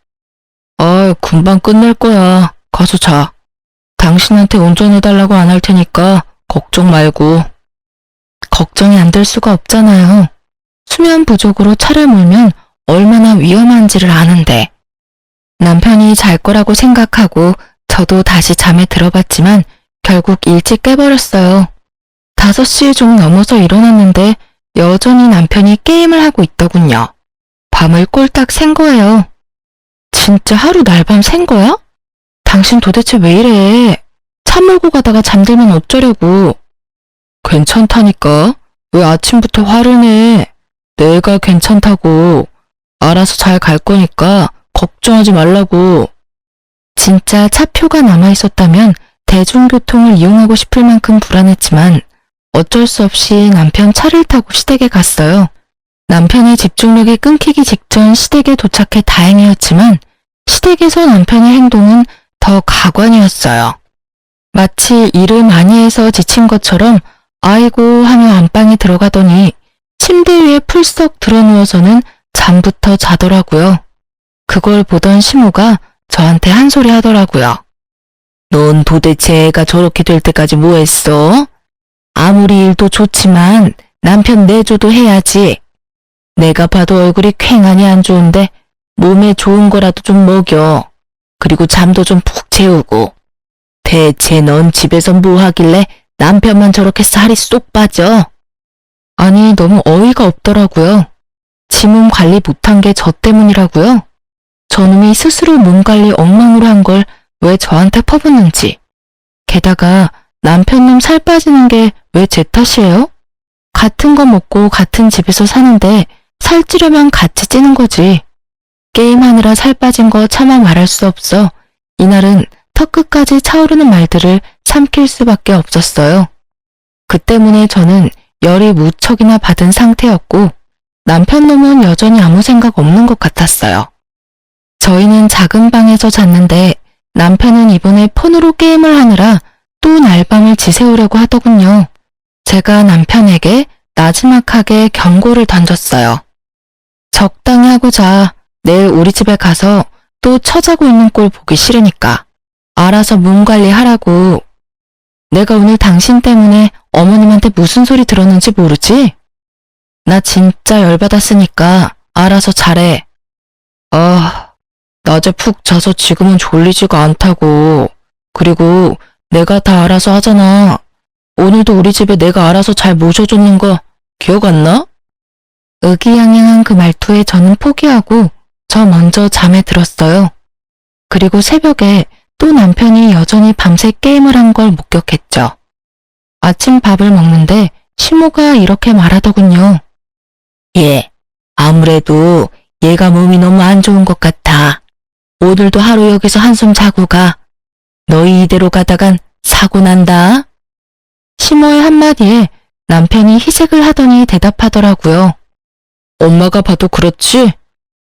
금방 끝낼 거야. 가서 자. 당신한테 운전해달라고 안 할 테니까 걱정 말고. 걱정이 안 될 수가 없잖아요. 수면 부족으로 차를 몰면 얼마나 위험한지를 아는데. 남편이 잘 거라고 생각하고 저도 다시 잠에 들어봤지만 결국 일찍 깨버렸어요. 5시 좀 넘어서 일어났는데 여전히 남편이 게임을 하고 있더군요. 밤을 꼴딱 샌 거예요. 진짜 하루 날밤 샌 거야? 당신 도대체 왜 이래? 차 몰고 가다가 잠들면 어쩌려고. 괜찮다니까. 왜 아침부터 화를 내? 내가 괜찮다고. 알아서 잘 갈 거니까 걱정하지 말라고. 진짜 차표가 남아있었다면 대중교통을 이용하고 싶을 만큼 불안했지만 어쩔 수 없이 남편 차를 타고 시댁에 갔어요. 남편의 집중력이 끊기기 직전 시댁에 도착해 다행이었지만 시댁에서 남편의 행동은 더 가관이었어요. 마치 일을 많이 해서 지친 것처럼 아이고 하며 안방에 들어가더니 침대 위에 풀썩 드러누워서는 잠부터 자더라고요. 그걸 보던 시모가 저한테 한 소리 하더라고요. 넌 도대체 애가 저렇게 될 때까지 뭐 했어? 아무리 일도 좋지만 남편 내조도 해야지. 내가 봐도 얼굴이 퀭하니 안 좋은데 몸에 좋은 거라도 좀 먹여. 그리고 잠도 좀 푹 재우고. 대체 넌 집에서 뭐 하길래 남편만 저렇게 살이 쏙 빠져? 아니 너무 어이가 없더라고요. 지 몸 관리 못한 게 저 때문이라고요? 저놈이 스스로 몸 관리 엉망으로 한 걸 왜 저한테 퍼붓는지. 게다가 남편놈 살 빠지는 게 왜 제 탓이에요? 같은 거 먹고 같은 집에서 사는데 살찌려면 같이 찌는 거지. 게임하느라 살 빠진 거 차마 말할 수 없어 이날은 턱끝까지 차오르는 말들을 삼킬 수밖에 없었어요. 그 때문에 저는 열이 무척이나 받은 상태였고 남편놈은 여전히 아무 생각 없는 것 같았어요. 저희는 작은 방에서 잤는데 남편은 이번에 폰으로 게임을 하느라 또 날밤을 지새우려고 하더군요. 제가 남편에게 나지막하게 경고를 던졌어요. 적당히 하고 자. 내일 우리 집에 가서 또 처자고 있는 꼴 보기 싫으니까. 알아서 몸 관리하라고. 내가 오늘 당신 때문에 어머님한테 무슨 소리 들었는지 모르지? 나 진짜 열받았으니까 알아서 잘해. 낮에 푹 자서 지금은 졸리지가 않다고. 그리고 내가 다 알아서 하잖아. 오늘도 우리 집에 내가 알아서 잘 모셔줬는 거 기억 안 나? 의기양양한 그 말투에 저는 포기하고 저 먼저 잠에 들었어요. 그리고 새벽에 또 남편이 여전히 밤새 게임을 한 걸 목격했죠. 아침 밥을 먹는데 시모가 이렇게 말하더군요. 아무래도 얘가 몸이 너무 안 좋은 것 같아. 오늘도 하루 여기서 한숨 자고 가. 너희 이대로 가다간 사고 난다. 심호의 한마디에 남편이 희색을 하더니 대답하더라고요. 엄마가 봐도 그렇지?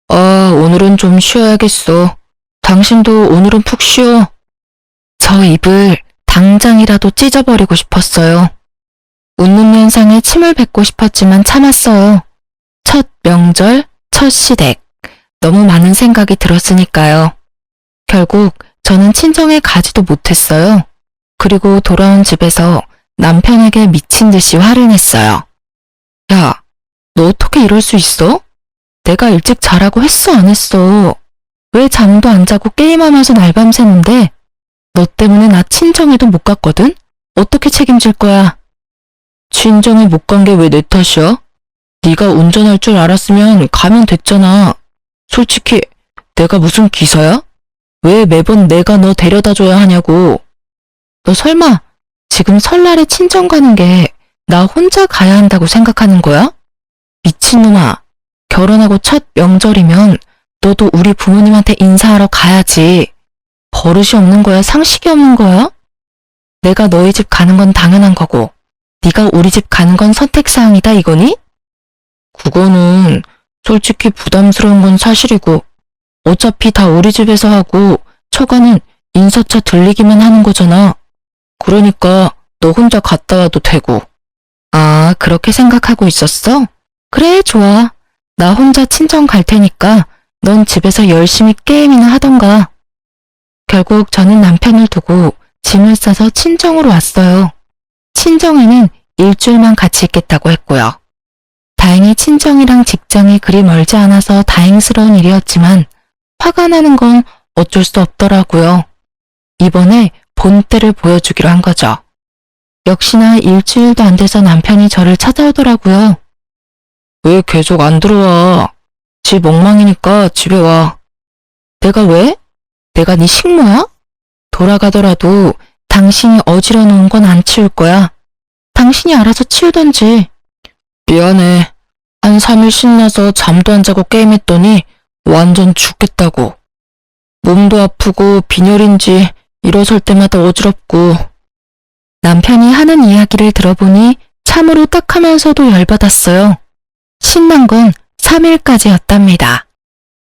아, 오늘은 좀 쉬어야겠어. 당신도 오늘은 푹 쉬어. 저 입을 당장이라도 찢어버리고 싶었어요. 웃는 면상에 침을 뱉고 싶었지만 참았어요. 첫 명절, 첫 시댁. 너무 많은 생각이 들었으니까요. 결국 저는 친정에 가지도 못했어요. 그리고 돌아온 집에서 남편에게 미친 듯이 화를 냈어요. 야, 너 어떻게 이럴 수 있어? 내가 일찍 자라고 했어, 안 했어? 왜 잠도 안 자고 게임하면서 날밤 새는데? 너 때문에 나 친정에도 못 갔거든? 어떻게 책임질 거야? 친정에 못 간 게 왜 내 탓이야? 네가 운전할 줄 알았으면 가면 됐잖아. 솔직히 내가 무슨 기사야? 왜 매번 내가 너 데려다 줘야 하냐고. 너 설마 지금 설날에 친정 가는 게 나 혼자 가야 한다고 생각하는 거야? 미친놈아. 결혼하고 첫 명절이면 너도 우리 부모님한테 인사하러 가야지. 버릇이 없는 거야? 상식이 없는 거야? 내가 너희 집 가는 건 당연한 거고 네가 우리 집 가는 건 선택사항이다 이거니? 그거는 솔직히 부담스러운 건 사실이고 어차피 다 우리 집에서 하고 처가는 인사차 들리기만 하는 거잖아. 그러니까 너 혼자 갔다 와도 되고. 아, 그렇게 생각하고 있었어? 그래, 좋아. 나 혼자 친정 갈 테니까 넌 집에서 열심히 게임이나 하던가. 결국 저는 남편을 두고 짐을 싸서 친정으로 왔어요. 친정에는 일주일만 같이 있겠다고 했고요. 다행히 친정이랑 직장이 그리 멀지 않아서 다행스러운 일이었지만 화가 나는 건 어쩔 수 없더라고요. 이번에 본때를 보여주기로 한 거죠. 역시나 일주일도 안 돼서 남편이 저를 찾아오더라고요. 왜 계속 안 들어와? 집 엉망이니까 집에 와. 내가 왜? 내가 네 식모야? 돌아가더라도 당신이 어지러 놓은 건 안 치울 거야. 당신이 알아서 치우던지. 미안해. 한 3일 신나서 잠도 안 자고 게임했더니 완전 죽겠다고. 몸도 아프고 빈혈인지 일어설 때마다 어지럽고. 남편이 하는 이야기를 들어보니 참으로 딱하면서도 열받았어요. 신난 건 3일까지였답니다.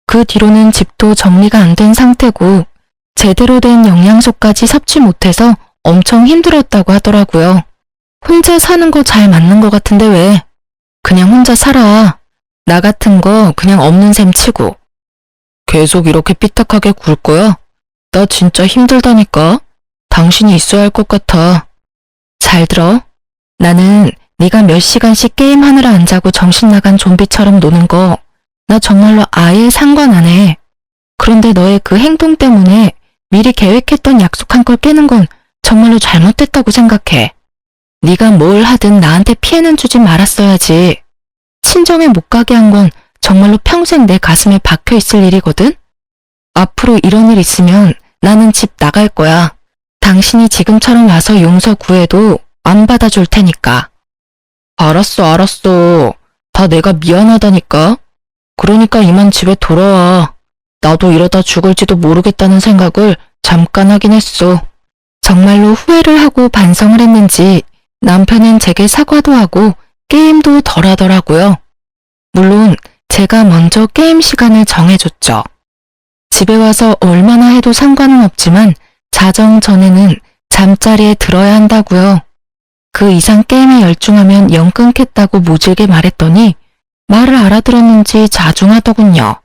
그 뒤로는 집도 정리가 안 된 상태고 제대로 된 영양소까지 섭취 못해서 엄청 힘들었다고 하더라고요. 혼자 사는 거 잘 맞는 것 같은데 왜? 그냥 혼자 살아. 나 같은 거 그냥 없는 셈 치고. 계속 이렇게 삐딱하게 굴 거야? 나 진짜 힘들다니까. 당신이 있어야 할 것 같아. 잘 들어. 나는 네가 몇 시간씩 게임하느라 안 자고 정신 나간 좀비처럼 노는 거 나 정말로 아예 상관 안 해. 그런데 너의 그 행동 때문에 미리 계획했던 약속한 걸 깨는 건 정말로 잘못됐다고 생각해. 네가 뭘 하든 나한테 피해는 주지 말았어야지. 친정에 못 가게 한 건 정말로 평생 내 가슴에 박혀 있을 일이거든? 앞으로 이런 일 있으면 나는 집 나갈 거야. 당신이 지금처럼 와서 용서 구해도 안 받아줄 테니까. 알았어. 다 내가 미안하다니까. 그러니까 이만 집에 돌아와. 나도 이러다 죽을지도 모르겠다는 생각을 잠깐 하긴 했어. 정말로 후회를 하고 반성을 했는지 남편은 제게 사과도 하고 게임도 덜 하더라고요. 물론 제가 먼저 게임 시간을 정해줬죠. 집에 와서 얼마나 해도 상관은 없지만 자정 전에는 잠자리에 들어야 한다고요. 그 이상 게임에 열중하면 영 끊겠다고 모질게 말했더니 말을 알아들었는지 자중하더군요.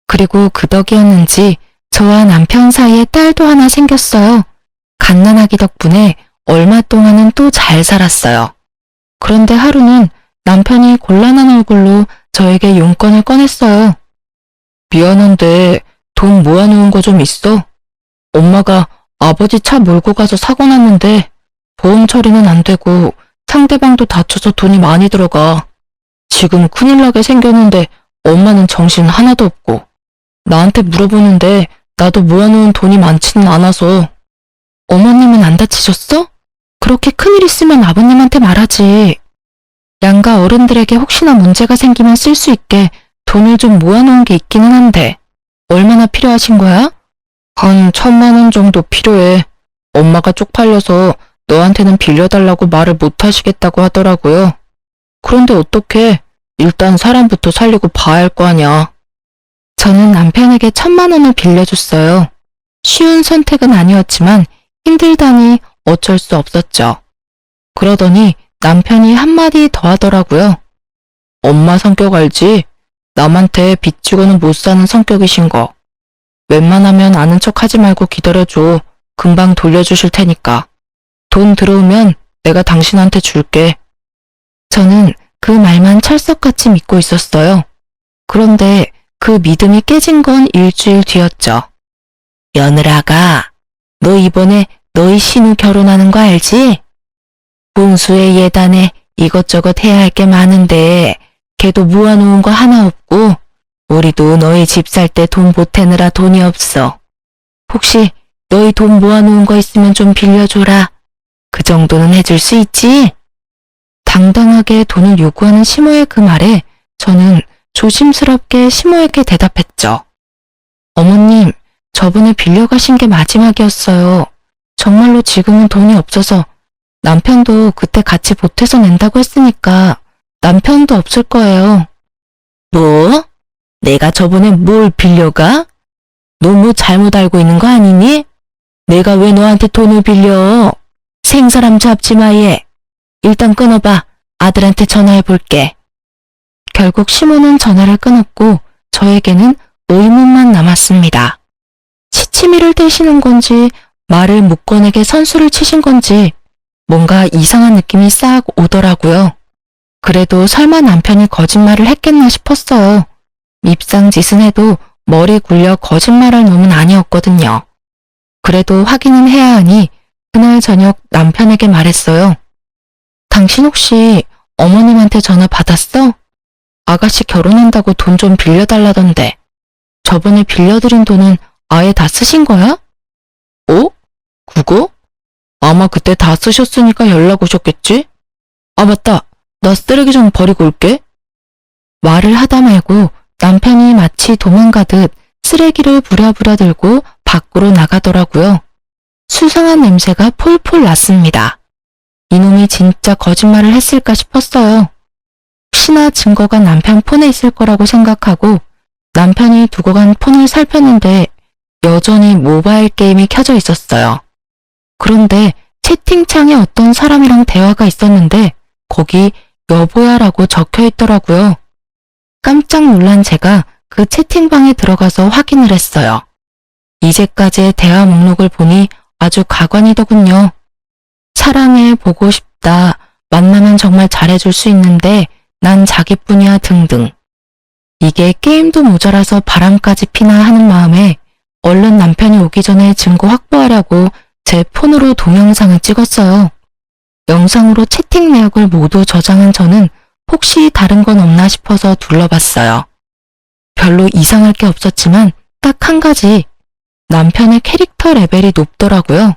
그리고 그 덕이었는지 저와 남편 사이에 딸도 하나 생겼어요. 갓난아기 덕분에 얼마 동안은 또 잘 살았어요. 그런데 하루는 남편이 곤란한 얼굴로 저에게 용건을 꺼냈어요. 미안한데 돈 모아놓은 거 좀 있어? 엄마가 아버지 차 몰고 가서 사고 났는데 보험 처리는 안 되고 상대방도 다쳐서 돈이 많이 들어가. 지금 큰일 나게 생겼는데 엄마는 정신 하나도 없고 나한테 물어보는데 나도 모아놓은 돈이 많지는 않아서. 어머님은 안 다치셨어? 그렇게 큰일 있으면 아버님한테 말하지. 양가 어른들에게 혹시나 문제가 생기면 쓸 수 있게 돈을 좀 모아놓은 게 있기는 한데 얼마나 필요하신 거야? 한 1,000만 원 정도 필요해. 엄마가 쪽팔려서 너한테는 빌려달라고 말을 못 하시겠다고 하더라고요. 그런데 어떡해. 일단 사람부터 살리고 봐야 할 거 아냐. 저는 남편에게 1,000만 원을 빌려줬어요. 쉬운 선택은 아니었지만 힘들다니 어쩔 수 없었죠. 그러더니 남편이 한마디 더 하더라고요. 엄마 성격 알지? 남한테 빚지고는 못 사는 성격이신 거. 웬만하면 아는 척 하지 말고 기다려줘. 금방 돌려주실 테니까. 돈 들어오면 내가 당신한테 줄게. 저는 그 말만 철석같이 믿고 있었어요. 그런데 그 믿음이 깨진 건 일주일 뒤였죠. 며느라가, 너 이번에 너희 신우 결혼하는 거 알지? 본수의 예단에 이것저것 해야 할 게 많은데 걔도 모아놓은 거 하나 없고 우리도 너희 집 살 때 돈 보태느라 돈이 없어. 혹시 너희 돈 모아놓은 거 있으면 좀 빌려줘라. 그 정도는 해줄 수 있지? 당당하게 돈을 요구하는 시모의 그 말에 저는 조심스럽게 시모에게 대답했죠. 어머님, 저번에 빌려가신 게 마지막이었어요. 정말로 지금은 돈이 없어서 남편도 그때 같이 보태서 낸다고 했으니까 남편도 없을 거예요. 뭐? 내가 저번에 뭘 빌려가? 너 뭐 잘못 알고 있는 거 아니니? 내가 왜 너한테 돈을 빌려? 생사람 잡지 마 얘. 일단 끊어봐. 아들한테 전화해 볼게. 결국 시모는 전화를 끊었고 저에게는 의문만 남았습니다. 시치미를 떼시는 건지 말을 못 꺼내게 선수를 치신 건지 뭔가 이상한 느낌이 싹 오더라고요. 그래도 설마 남편이 거짓말을 했겠나 싶었어요. 밉상짓은 해도 머리 굴려 거짓말할 놈은 아니었거든요. 그래도 확인은 해야 하니 그날 저녁 남편에게 말했어요. 당신 혹시 어머님한테 전화 받았어? 아가씨 결혼한다고 돈 좀 빌려달라던데 저번에 빌려드린 돈은 아예 다 쓰신 거야? 어? 그거? 아마 그때 다 쓰셨으니까 연락 오셨겠지? 아 맞다. 나 쓰레기 좀 버리고 올게. 말을 하다 말고 남편이 마치 도망가듯 쓰레기를 부랴부랴 들고 밖으로 나가더라고요. 수상한 냄새가 폴폴 났습니다. 이놈이 진짜 거짓말을 했을까 싶었어요. 혹시나 증거가 남편 폰에 있을 거라고 생각하고 남편이 두고 간 폰을 살폈는데 여전히 모바일 게임이 켜져 있었어요. 그런데 채팅창에 어떤 사람이랑 대화가 있었는데 거기 여보야라고 적혀 있더라고요. 깜짝 놀란 제가 그 채팅방에 들어가서 확인을 했어요. 이제까지의 대화 목록을 보니 아주 가관이더군요. 사랑해, 보고 싶다, 만나면 정말 잘해줄 수 있는데 난 자기뿐이야 등등. 이게 게임도 모자라서 바람까지 피나 하는 마음에 얼른 남편이 오기 전에 증거 확보하려고 제 폰으로 동영상을 찍었어요. 영상으로 채팅 내역을 모두 저장한 저는 혹시 다른 건 없나 싶어서 둘러봤어요. 별로 이상할 게 없었지만 딱 한 가지, 남편의 캐릭터 레벨이 높더라고요.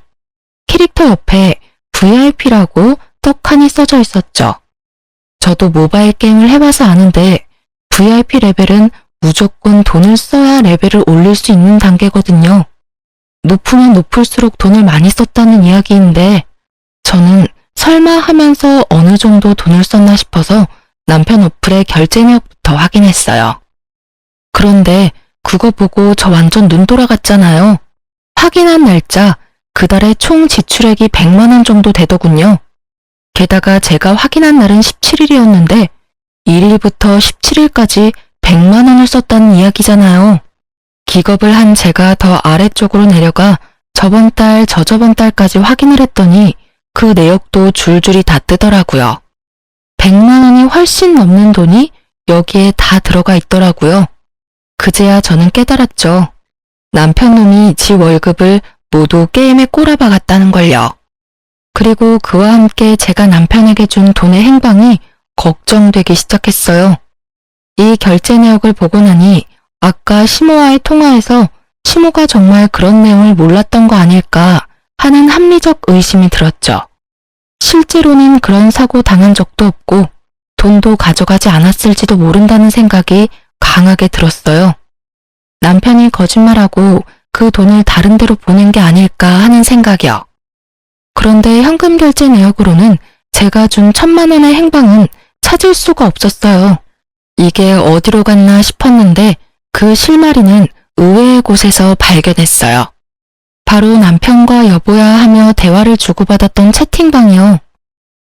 캐릭터 옆에 VIP라고 떡하니 써져 있었죠. 저도 모바일 게임을 해봐서 아는데 VIP 레벨은 무조건 돈을 써야 레벨을 올릴 수 있는 단계거든요. 높으면 높을수록 돈을 많이 썼다는 이야기인데 저는 설마 하면서 어느 정도 돈을 썼나 싶어서 남편 어플의 결제 내역부터 확인했어요. 그런데 그거 보고 저 완전 눈 돌아갔잖아요. 확인한 날짜, 그달의 총 지출액이 100만 원 정도 되더군요. 게다가 제가 확인한 날은 17일이었는데 1일부터 17일까지 100만 원을 썼다는 이야기잖아요. 기겁을 한 제가 더 아래쪽으로 내려가 저번 달, 저저번 달까지 확인을 했더니 그 내역도 줄줄이 다 뜨더라고요. 100만 원이 훨씬 넘는 돈이 여기에 다 들어가 있더라고요. 그제야 저는 깨달았죠. 남편 놈이 지 월급을 모두 게임에 꼬라박았다는 걸요. 그리고 그와 함께 제가 남편에게 준 돈의 행방이 걱정되기 시작했어요. 이 결제 내역을 보고 나니 아까 시모와의 통화에서 시모가 정말 그런 내용을 몰랐던 거 아닐까 하는 합리적 의심이 들었죠. 실제로는 그런 사고 당한 적도 없고 돈도 가져가지 않았을지도 모른다는 생각이 강하게 들었어요. 남편이 거짓말하고 그 돈을 다른 데로 보낸 게 아닐까 하는 생각이요. 그런데 현금 결제 내역으로는 제가 준 1,000만 원의 행방은 찾을 수가 없었어요. 이게 어디로 갔나 싶었는데 그 실마리는 의외의 곳에서 발견했어요. 바로 남편과 여보야 하며 대화를 주고받았던 채팅방이요.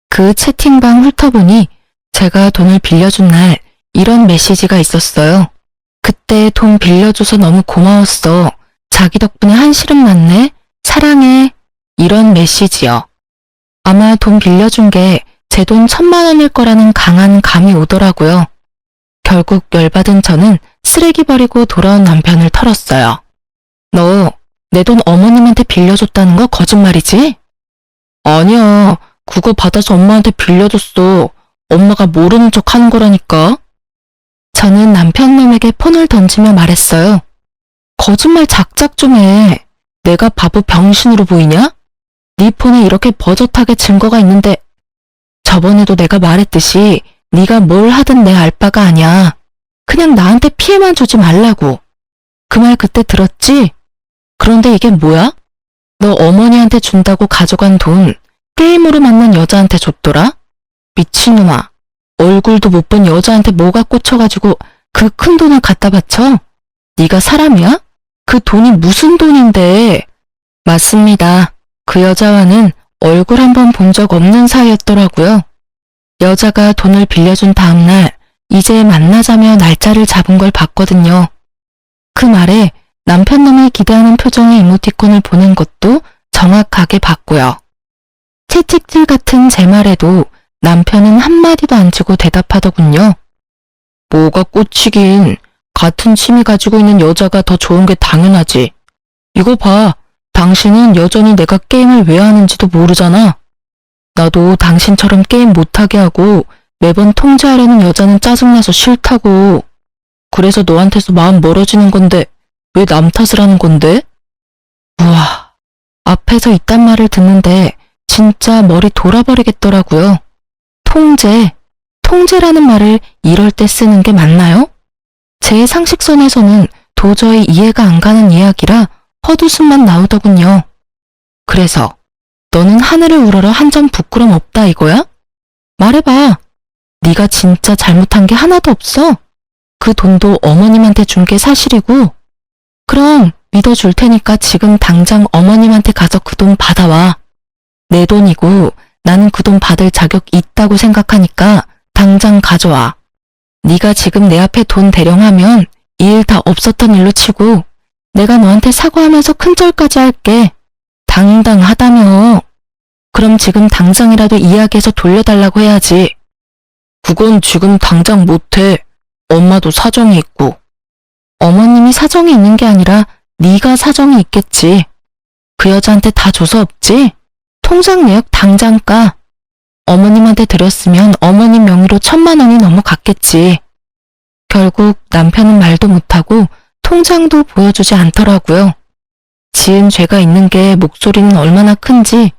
그 채팅방 훑어보니 제가 돈을 빌려준 날 이런 메시지가 있었어요. 그때 돈 빌려줘서 너무 고마웠어. 자기 덕분에 한시름 났네. 사랑해. 이런 메시지요. 아마 돈 빌려준 게 제 돈 1,000만 원일 거라는 강한 감이 오더라고요. 결국 열받은 저는 쓰레기 버리고 돌아온 남편을 털었어요. 너 내 돈 어머님한테 빌려줬다는 거 거짓말이지? 아니야. 그거 받아서 엄마한테 빌려줬어. 엄마가 모르는 척 하는 거라니까. 저는 남편 놈에게 폰을 던지며 말했어요. 거짓말 작작 좀 해. 내가 바보 병신으로 보이냐? 네 폰에 이렇게 버젓하게 증거가 있는데 저번에도 내가 말했듯이 네가 뭘 하든 내 알 바가 아니야. 그냥 나한테 피해만 주지 말라고. 그 말 그때 들었지? 그런데 이게 뭐야? 너 어머니한테 준다고 가져간 돈 게임으로 만난 여자한테 줬더라? 미친놈아. 얼굴도 못 본 여자한테 뭐가 꽂혀가지고 그 큰 돈을 갖다 바쳐? 네가 사람이야? 그 돈이 무슨 돈인데? 맞습니다. 그 여자와는 얼굴 한번 본 적 없는 사이였더라고요. 여자가 돈을 빌려준 다음날 이제 만나자며 날짜를 잡은 걸 봤거든요. 그 말에 남편 놈이 기대하는 표정의 이모티콘을 보낸 것도 정확하게 봤고요. 채찍질 같은 제 말에도 남편은 한마디도 안 치고 대답하더군요. 뭐가 꽂히긴. 같은 취미 가지고 있는 여자가 더 좋은 게 당연하지. 이거 봐. 당신은 여전히 내가 게임을 왜 하는지도 모르잖아. 나도 당신처럼 게임 못하게 하고 매번 통제하려는 여자는 짜증나서 싫다고. 그래서 너한테서 마음 멀어지는 건데 왜 남 탓을 하는 건데? 우와, 앞에서 이딴 말을 듣는데 진짜 머리 돌아버리겠더라고요. 통제라는 말을 이럴 때 쓰는 게 맞나요? 제 상식선에서는 도저히 이해가 안 가는 이야기라 헛웃음만 나오더군요. 그래서 너는 하늘을 우러러 한 점 부끄럼 없다 이거야? 말해봐. 네가 진짜 잘못한 게 하나도 없어? 그 돈도 어머님한테 준 게 사실이고. 그럼 믿어줄 테니까 지금 당장 어머님한테 가서 그 돈 받아와. 내 돈이고 나는 그 돈 받을 자격 있다고 생각하니까 당장 가져와. 네가 지금 내 앞에 돈 대령하면 이 일 다 없었던 일로 치고 내가 너한테 사과하면서 큰절까지 할게. 당당하다며. 그럼 지금 당장이라도 이야기해서 돌려달라고 해야지. 그건 지금 당장 못해. 엄마도 사정이 있고. 어머님이 사정이 있는 게 아니라 네가 사정이 있겠지. 그 여자한테 다 줘서 없지? 통장 내역 당장 까. 어머님한테 드렸으면 어머님 명의로 1,000만 원이 넘어갔겠지. 결국 남편은 말도 못하고 통장도 보여주지 않더라고요. 지은 죄가 있는 게 목소리는 얼마나 큰지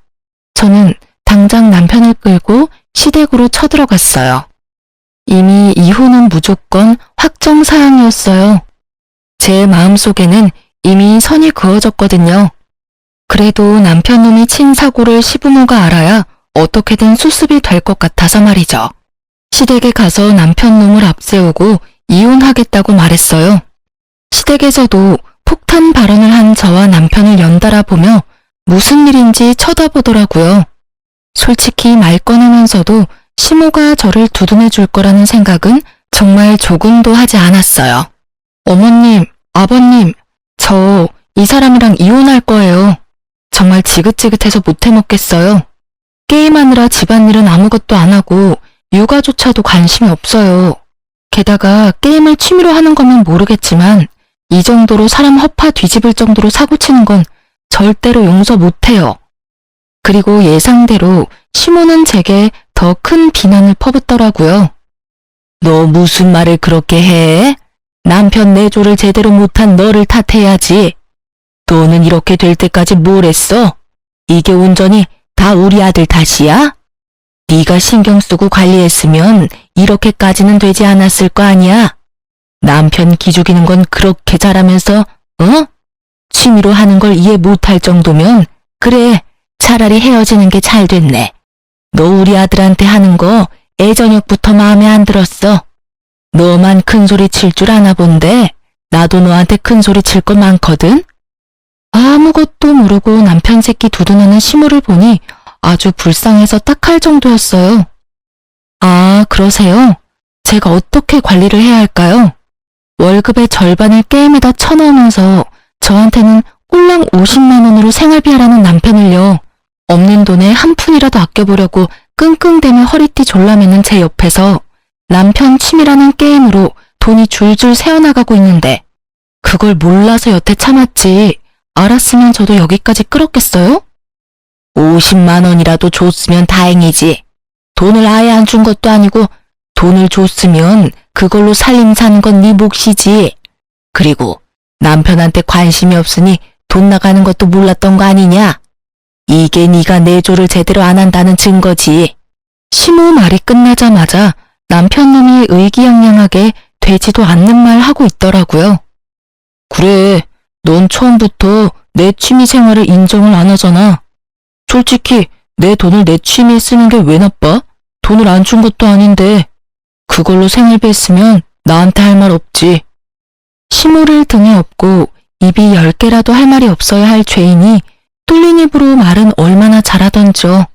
저는 당장 남편을 끌고 시댁으로 쳐들어갔어요. 이미 이혼은 무조건 확정 사항이었어요. 제 마음속에는 이미 선이 그어졌거든요. 그래도 남편 놈이 친 사고를 시부모가 알아야 어떻게든 수습이 될 것 같아서 말이죠. 시댁에 가서 남편 놈을 앞세우고 이혼하겠다고 말했어요. 시댁에서도 폭탄 발언을 한 저와 남편을 연달아 보며 무슨 일인지 쳐다보더라고요. 솔직히 말 꺼내면서도 시모가 저를 두둔해 줄 거라는 생각은 정말 조금도 하지 않았어요. 어머님, 아버님, 저 이 사람이랑 이혼할 거예요. 정말 지긋지긋해서 못 해먹겠어요. 게임하느라 집안일은 아무것도 안 하고 육아조차도 관심이 없어요. 게다가 게임을 취미로 하는 거면 모르겠지만 이 정도로 사람 허파 뒤집을 정도로 사고치는 건 절대로 용서 못해요. 그리고 예상대로 시모는 제게 더 큰 비난을 퍼붓더라고요. 너 무슨 말을 그렇게 해? 남편 내조를 제대로 못한 너를 탓해야지. 너는 이렇게 될 때까지 뭘 했어? 이게 온전히 다 우리 아들 탓이야? 네가 신경 쓰고 관리했으면 이렇게까지는 되지 않았을 거 아니야? 남편 기죽이는 건 그렇게 잘하면서 취미로 하는 걸 이해 못할 정도면 그래, 차라리 헤어지는 게 잘 됐네. 너 우리 아들한테 하는 거 애저녁부터 마음에 안 들었어. 너만 큰 소리 칠 줄 아나 본데 나도 너한테 큰 소리 칠 거 많거든? 아무것도 모르고 남편 새끼 두둔하는 시무를 보니 아주 불쌍해서 딱할 정도였어요. 아, 그러세요? 제가 어떻게 관리를 해야 할까요? 월급의 절반을 게임에다 쳐넣으면서 저한테는 꼴랑 50만 원으로 생활비하라는 남편을요. 없는 돈에 한 푼이라도 아껴보려고 끙끙대며 허리띠 졸라매는 제 옆에서 남편 취미라는 게임으로 돈이 줄줄 새어나가고 있는데 그걸 몰라서 여태 참았지. 알았으면 저도 여기까지 끌었겠어요? 50만 원이라도 줬으면 다행이지. 돈을 아예 안 준 것도 아니고 돈을 줬으면 그걸로 살림 사는 건 네 몫이지. 그리고 남편한테 관심이 없으니 돈 나가는 것도 몰랐던 거 아니냐? 이게 네가 내조를 제대로 안 한다는 증거지. 시모 말이 끝나자마자 남편 놈이 의기양양하게 되지도 않는 말 하고 있더라고요. 그래, 넌 처음부터 내 취미 생활을 인정을 안 하잖아. 솔직히 내 돈을 내 취미에 쓰는 게 왜 나빠? 돈을 안 준 것도 아닌데 그걸로 생활비 했으면 나한테 할 말 없지. 시모를 등에 업고 입이 10개라도 할 말이 없어야 할 죄인이 뚫린 입으로 말은 얼마나 잘하던지요.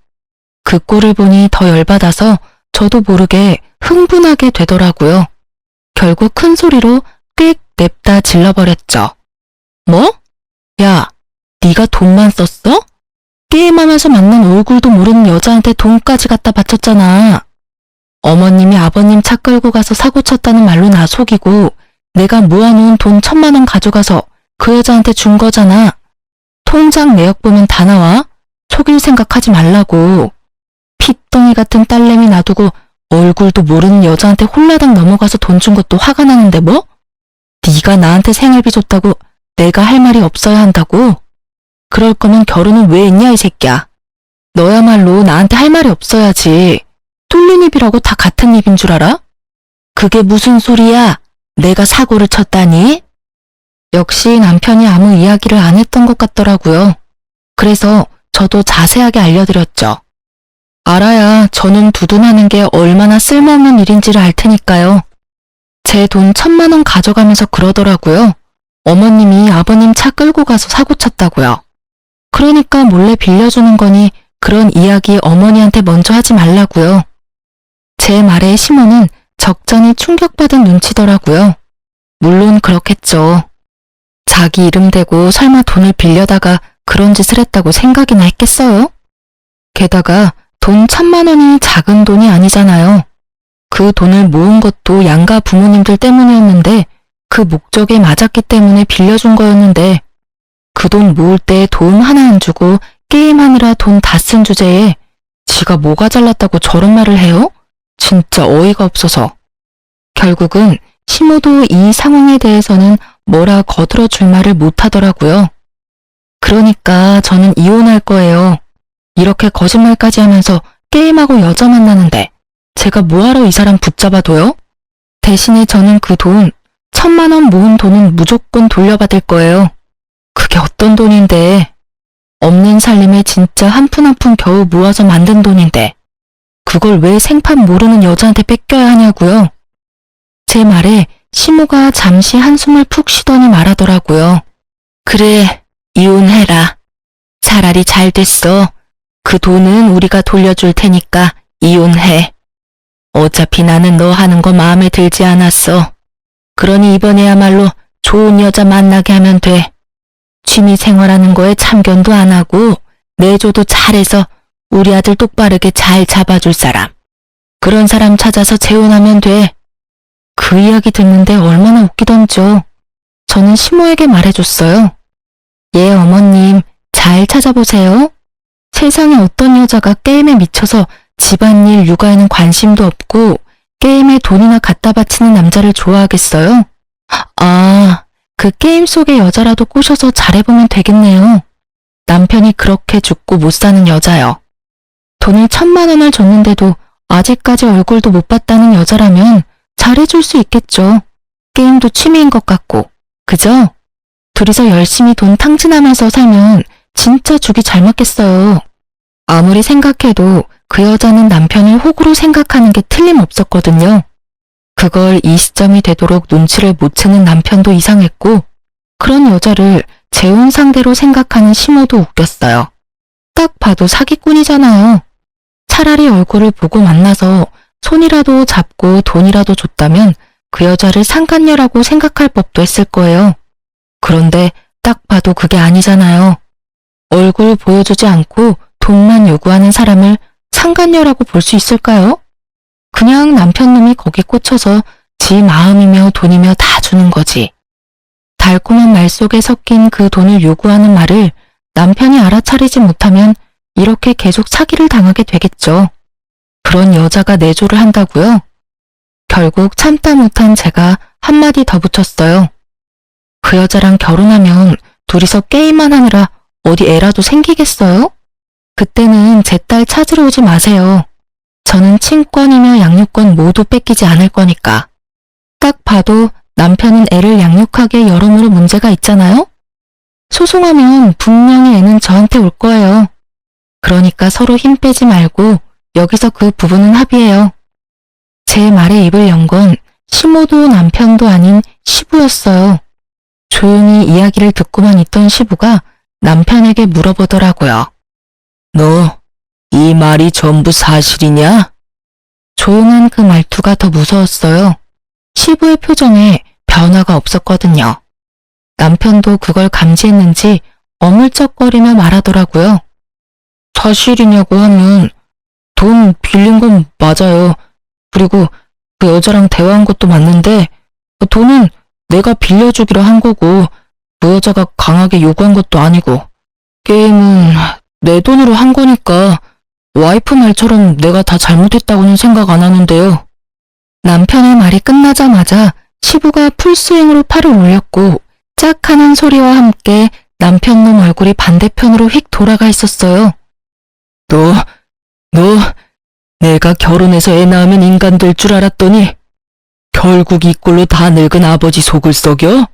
그 꼴을 보니 더 열받아서 저도 모르게 흥분하게 되더라고요. 결국 큰 소리로 꽥 냅다 질러버렸죠. 뭐? 야, 네가 돈만 썼어? 게임하면서 만난 얼굴도 모르는 여자한테 돈까지 갖다 바쳤잖아. 어머님이 아버님 차 끌고 가서 사고 쳤다는 말로 나 속이고 내가 모아놓은 돈 1,000만 원 가져가서 그 여자한테 준 거잖아. 통장 내역 보면 다 나와. 속일 생각하지 말라고. 핏덩이 같은 딸내미 놔두고 얼굴도 모르는 여자한테 홀라당 넘어가서 돈 준 것도 화가 나는데 뭐? 네가 나한테 생활비 줬다고 내가 할 말이 없어야 한다고? 그럴 거면 결혼은 왜 했냐 이 새끼야. 너야말로 나한테 할 말이 없어야지. 뚫린 입이라고 다 같은 입인 줄 알아? 그게 무슨 소리야? 내가 사고를 쳤다니? 역시 남편이 아무 이야기를 안 했던 것 같더라고요. 그래서 저도 자세하게 알려드렸죠. 알아야 저는 두둔하는 게 얼마나 쓸모없는 일인지를 알 테니까요. 제 돈 1,000만 원 가져가면서 그러더라고요. 어머님이 아버님 차 끌고 가서 사고 쳤다고요. 그러니까 몰래 빌려주는 거니 그런 이야기 어머니한테 먼저 하지 말라고요. 제 말에 시모는 적잖이 충격받은 눈치더라고요. 물론 그렇겠죠. 자기 이름 대고 설마 돈을 빌려다가 그런 짓을 했다고 생각이나 했겠어요? 게다가 돈 1,000만 원이 작은 돈이 아니잖아요. 그 돈을 모은 것도 양가 부모님들 때문이었는데 그 목적에 맞았기 때문에 빌려준 거였는데 그 돈 모을 때 도움 하나 안 주고 게임하느라 돈 다 쓴 주제에 지가 뭐가 잘났다고 저런 말을 해요? 진짜 어이가 없어서. 결국은 시모도 이 상황에 대해서는 뭐라 거들어 줄 말을 못 하더라고요. 그러니까 저는 이혼할 거예요. 이렇게 거짓말까지 하면서 게임하고 여자 만나는데 제가 뭐하러 이 사람 붙잡아둬요? 대신에 저는 그 돈, 1,000만 원 모은 돈은 무조건 돌려받을 거예요. 그게 어떤 돈인데. 없는 살림에 진짜 한 푼 한 푼 겨우 모아서 만든 돈인데 그걸 왜 생판 모르는 여자한테 뺏겨야 하냐고요. 제 말에 시모가 잠시 한숨을 푹 쉬더니 말하더라고요. 그래, 이혼해라. 차라리 잘 됐어. 그 돈은 우리가 돌려줄 테니까 이혼해. 어차피 나는 너 하는 거 마음에 들지 않았어. 그러니 이번에야말로 좋은 여자 만나게 하면 돼. 취미 생활하는 거에 참견도 안 하고 내조도 잘해서 우리 아들 똑바르게 잘 잡아줄 사람. 그런 사람 찾아서 재혼하면 돼. 그 이야기 듣는데 얼마나 웃기던지요. 저는 시모에게 말해줬어요. 예, 어머님, 잘 찾아보세요. 세상에 어떤 여자가 게임에 미쳐서 집안일, 육아에는 관심도 없고 게임에 돈이나 갖다 바치는 남자를 좋아하겠어요? 아, 그 게임 속의 여자라도 꼬셔서 잘해보면 되겠네요. 남편이 그렇게 죽고 못 사는 여자요. 돈을 1,000만 원을 줬는데도 아직까지 얼굴도 못 봤다는 여자라면 잘해줄 수 있겠죠. 게임도 취미인 것 같고. 그죠? 둘이서 열심히 돈 탕진하면서 살면 진짜 죽이 잘 맞겠어요. 아무리 생각해도 그 여자는 남편을 호구로 생각하는 게 틀림없었거든요. 그걸 이 시점이 되도록 눈치를 못 채는 남편도 이상했고, 그런 여자를 재혼 상대로 생각하는 시모도 웃겼어요. 딱 봐도 사기꾼이잖아요. 차라리 얼굴을 보고 만나서 손이라도 잡고 돈이라도 줬다면 그 여자를 상간녀라고 생각할 법도 했을 거예요. 그런데 딱 봐도 그게 아니잖아요. 얼굴 보여주지 않고 돈만 요구하는 사람을 상간녀라고 볼 수 있을까요? 그냥 남편 놈이 거기 꽂혀서 지 마음이며 돈이며 다 주는 거지. 달콤한 말 속에 섞인 그 돈을 요구하는 말을 남편이 알아차리지 못하면 이렇게 계속 사기를 당하게 되겠죠. 그런 여자가 내조를 한다고요? 결국 참다 못한 제가 한마디 더 붙였어요. 그 여자랑 결혼하면 둘이서 게임만 하느라 어디 애라도 생기겠어요? 그때는 제 딸 찾으러 오지 마세요. 저는 친권이며 양육권 모두 뺏기지 않을 거니까. 딱 봐도 남편은 애를 양육하기에 여러모로 문제가 있잖아요? 소송하면 분명히 애는 저한테 올 거예요. 그러니까 서로 힘 빼지 말고 여기서 그 부분은 합의해요. 제 말에 입을 연 건 시모도 남편도 아닌 시부였어요. 조용히 이야기를 듣고만 있던 시부가 남편에게 물어보더라고요. 너, 이 말이 전부 사실이냐? 조용한 그 말투가 더 무서웠어요. 시부의 표정에 변화가 없었거든요. 남편도 그걸 감지했는지 어물쩍거리며 말하더라고요. 사실이냐고 하면 돈 빌린 건 맞아요. 그리고 그 여자랑 대화한 것도 맞는데 돈은 내가 빌려주기로 한 거고 그 여자가 강하게 요구한 것도 아니고 게임은 내 돈으로 한 거니까 와이프 말처럼 내가 다 잘못했다고는 생각 안 하는데요. 남편의 말이 끝나자마자 시부가 풀스윙으로 팔을 올렸고 짝 하는 소리와 함께 남편 놈 얼굴이 반대편으로 휙 돌아가 있었어요. 너 내가 결혼해서 애 낳으면 인간 될 줄 알았더니 결국 이 꼴로 다 늙은 아버지 속을 썩여?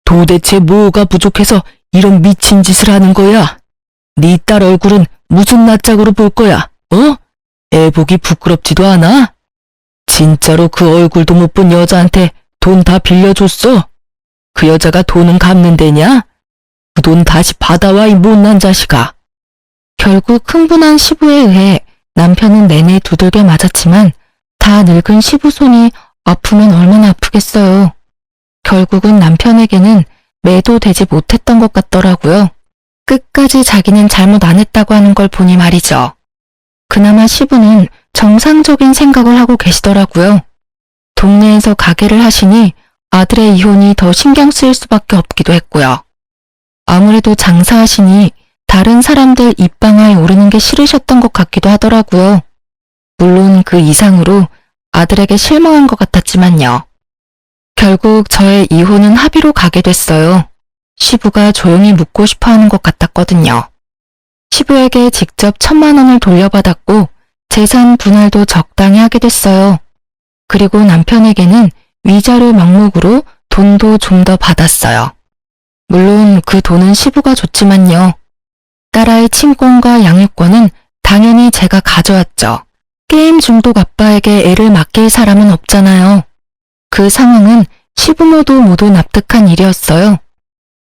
도대체 뭐가 부족해서 이런 미친 짓을 하는 거야? 네 딸 얼굴은 무슨 낯짝으로 볼 거야? 어? 애 보기 부끄럽지도 않아? 진짜로 그 얼굴도 못 본 여자한테 돈 다 빌려줬어? 그 여자가 돈은 갚는 데냐? 그 돈 다시 받아와 이 못난 자식아. 결국 흥분한 시부에 의해 남편은 내내 두들겨 맞았지만 다 늙은 시부 손이 아프면 얼마나 아프겠어요. 결국은 남편에게는 매도 되지 못했던 것 같더라고요. 끝까지 자기는 잘못 안 했다고 하는 걸 보니 말이죠. 그나마 시부는 정상적인 생각을 하고 계시더라고요. 동네에서 가게를 하시니 아들의 이혼이 더 신경 쓰일 수밖에 없기도 했고요. 아무래도 장사하시니 다른 사람들 입방아에 오르는 게 싫으셨던 것 같기도 하더라고요. 물론 그 이상으로 아들에게 실망한 것 같았지만요. 결국 저의 이혼은 합의로 가게 됐어요. 시부가 조용히 묻고 싶어 하는 것 같았거든요. 시부에게 직접 1,000만 원을 돌려받았고 재산 분할도 적당히 하게 됐어요. 그리고 남편에게는 위자료 명목으로 돈도 좀 더 받았어요. 물론 그 돈은 시부가 줬지만요. 딸아이 친권과 양육권은 당연히 제가 가져왔죠. 게임 중독 아빠에게 애를 맡길 사람은 없잖아요. 그 상황은 시부모도 모두 납득한 일이었어요.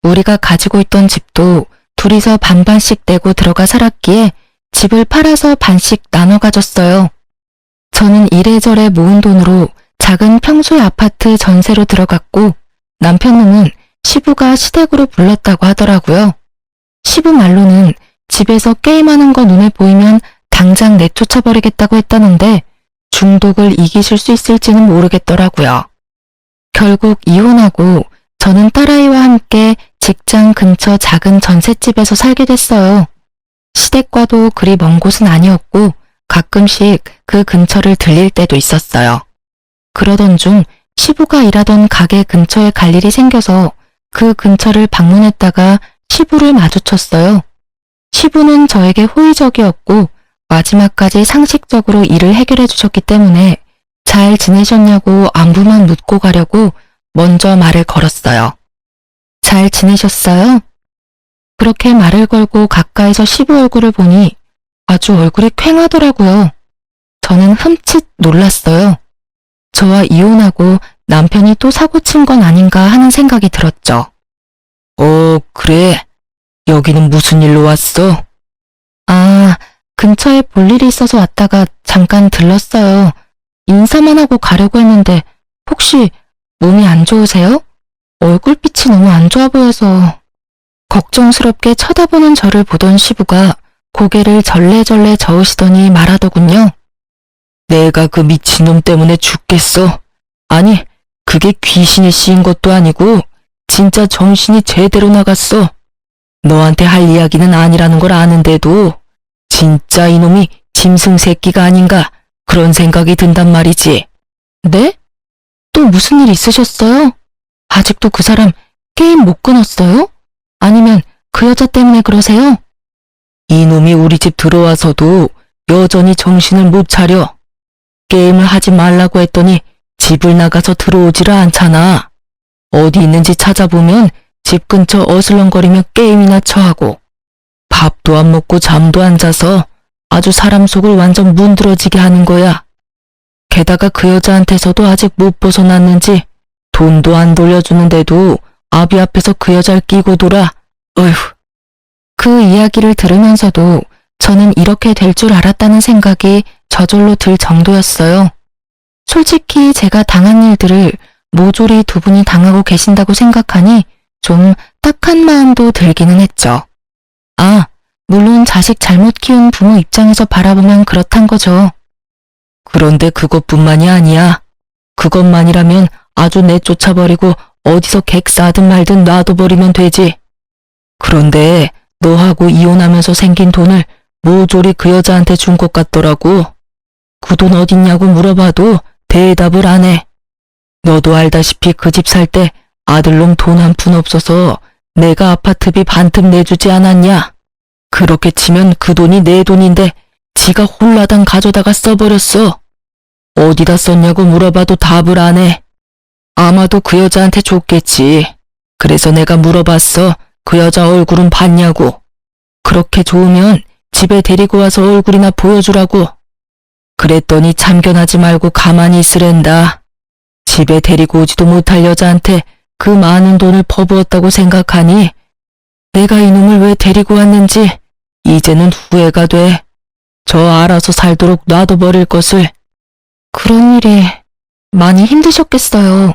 우리가 가지고 있던 집도 둘이서 반반씩 내고 들어가 살았기에 집을 팔아서 반씩 나눠 가졌어요. 저는 이래저래 모은 돈으로 작은 평소의 아파트 전세로 들어갔고 남편은 시부가 시댁으로 불렀다고 하더라고요. 시부 말로는 집에서 게임하는 거 눈에 보이면 당장 내쫓아버리겠다고 했다는데 중독을 이기실 수 있을지는 모르겠더라고요. 결국 이혼하고 저는 딸아이와 함께 직장 근처 작은 전셋집에서 살게 됐어요. 시댁과도 그리 먼 곳은 아니었고 가끔씩 그 근처를 들릴 때도 있었어요. 그러던 중 시부가 일하던 가게 근처에 갈 일이 생겨서 그 근처를 방문했다가 시부를 마주쳤어요. 시부는 저에게 호의적이었고 마지막까지 상식적으로 일을 해결해 주셨기 때문에 잘 지내셨냐고 안부만 묻고 가려고 먼저 말을 걸었어요. 잘 지내셨어요? 그렇게 말을 걸고 가까이서 시부 얼굴을 보니 아주 얼굴이 퀭하더라고요. 저는 흠칫 놀랐어요. 저와 이혼하고 남편이 또 사고친 건 아닌가 하는 생각이 들었죠. 그래. 여기는 무슨 일로 왔어? 아, 근처에 볼 일이 있어서 왔다가 잠깐 들렀어요. 인사만 하고 가려고 했는데 혹시 몸이 안 좋으세요? 얼굴빛이 너무 안 좋아 보여서. 걱정스럽게 쳐다보는 저를 보던 시부가 고개를 절레절레 저으시더니 말하더군요. 내가 그 미친놈 때문에 죽겠어. 아니, 그게 귀신이 씌인 것도 아니고 진짜 정신이 제대로 나갔어. 너한테 할 이야기는 아니라는 걸 아는데도 진짜 이놈이 짐승 새끼가 아닌가 그런 생각이 든단 말이지. 네? 또 무슨 일 있으셨어요? 아직도 그 사람 게임 못 끊었어요? 아니면 그 여자 때문에 그러세요? 이놈이 우리 집 들어와서도 여전히 정신을 못 차려. 게임을 하지 말라고 했더니 집을 나가서 들어오지를 않잖아. 어디 있는지 찾아보면 집 근처 어슬렁거리며 게임이나 쳐하고 밥도 안 먹고 잠도 안 자서 아주 사람 속을 완전 문드러지게 하는 거야. 게다가 그 여자한테서도 아직 못 벗어났는지 돈도 안 돌려주는데도 아비 앞에서 그 여자를 끼고 돌아. 어휴. 그 이야기를 들으면서도 저는 이렇게 될 줄 알았다는 생각이 저절로 들 정도였어요. 솔직히 제가 당한 일들을 모조리 두 분이 당하고 계신다고 생각하니 좀 딱한 마음도 들기는 했죠. 아, 물론 자식 잘못 키운 부모 입장에서 바라보면 그렇단 거죠. 그런데 그것뿐만이 아니야. 그것만이라면 아주 내쫓아버리고 어디서 객 싸든 말든 놔둬버리면 되지. 그런데 너하고 이혼하면서 생긴 돈을 모조리 그 여자한테 준 것 같더라고. 그 돈 어딨냐고 물어봐도 대답을 안 해. 너도 알다시피 그 집 살 때 아들놈 돈 한 푼 없어서 내가 아파트비 반틈 내주지 않았냐. 그렇게 치면 그 돈이 내 돈인데 지가 홀라당 가져다가 써버렸어. 어디다 썼냐고 물어봐도 답을 안 해. 아마도 그 여자한테 줬겠지. 그래서 내가 물어봤어. 그 여자 얼굴은 봤냐고. 그렇게 좋으면 집에 데리고 와서 얼굴이나 보여주라고. 그랬더니 참견하지 말고 가만히 있으랜다. 집에 데리고 오지도 못할 여자한테 그 많은 돈을 퍼부었다고 생각하니 내가 이놈을 왜 데리고 왔는지 이제는 후회가 돼. 저 알아서 살도록 놔둬버릴 것을. 그런 일이 많이 힘드셨겠어요.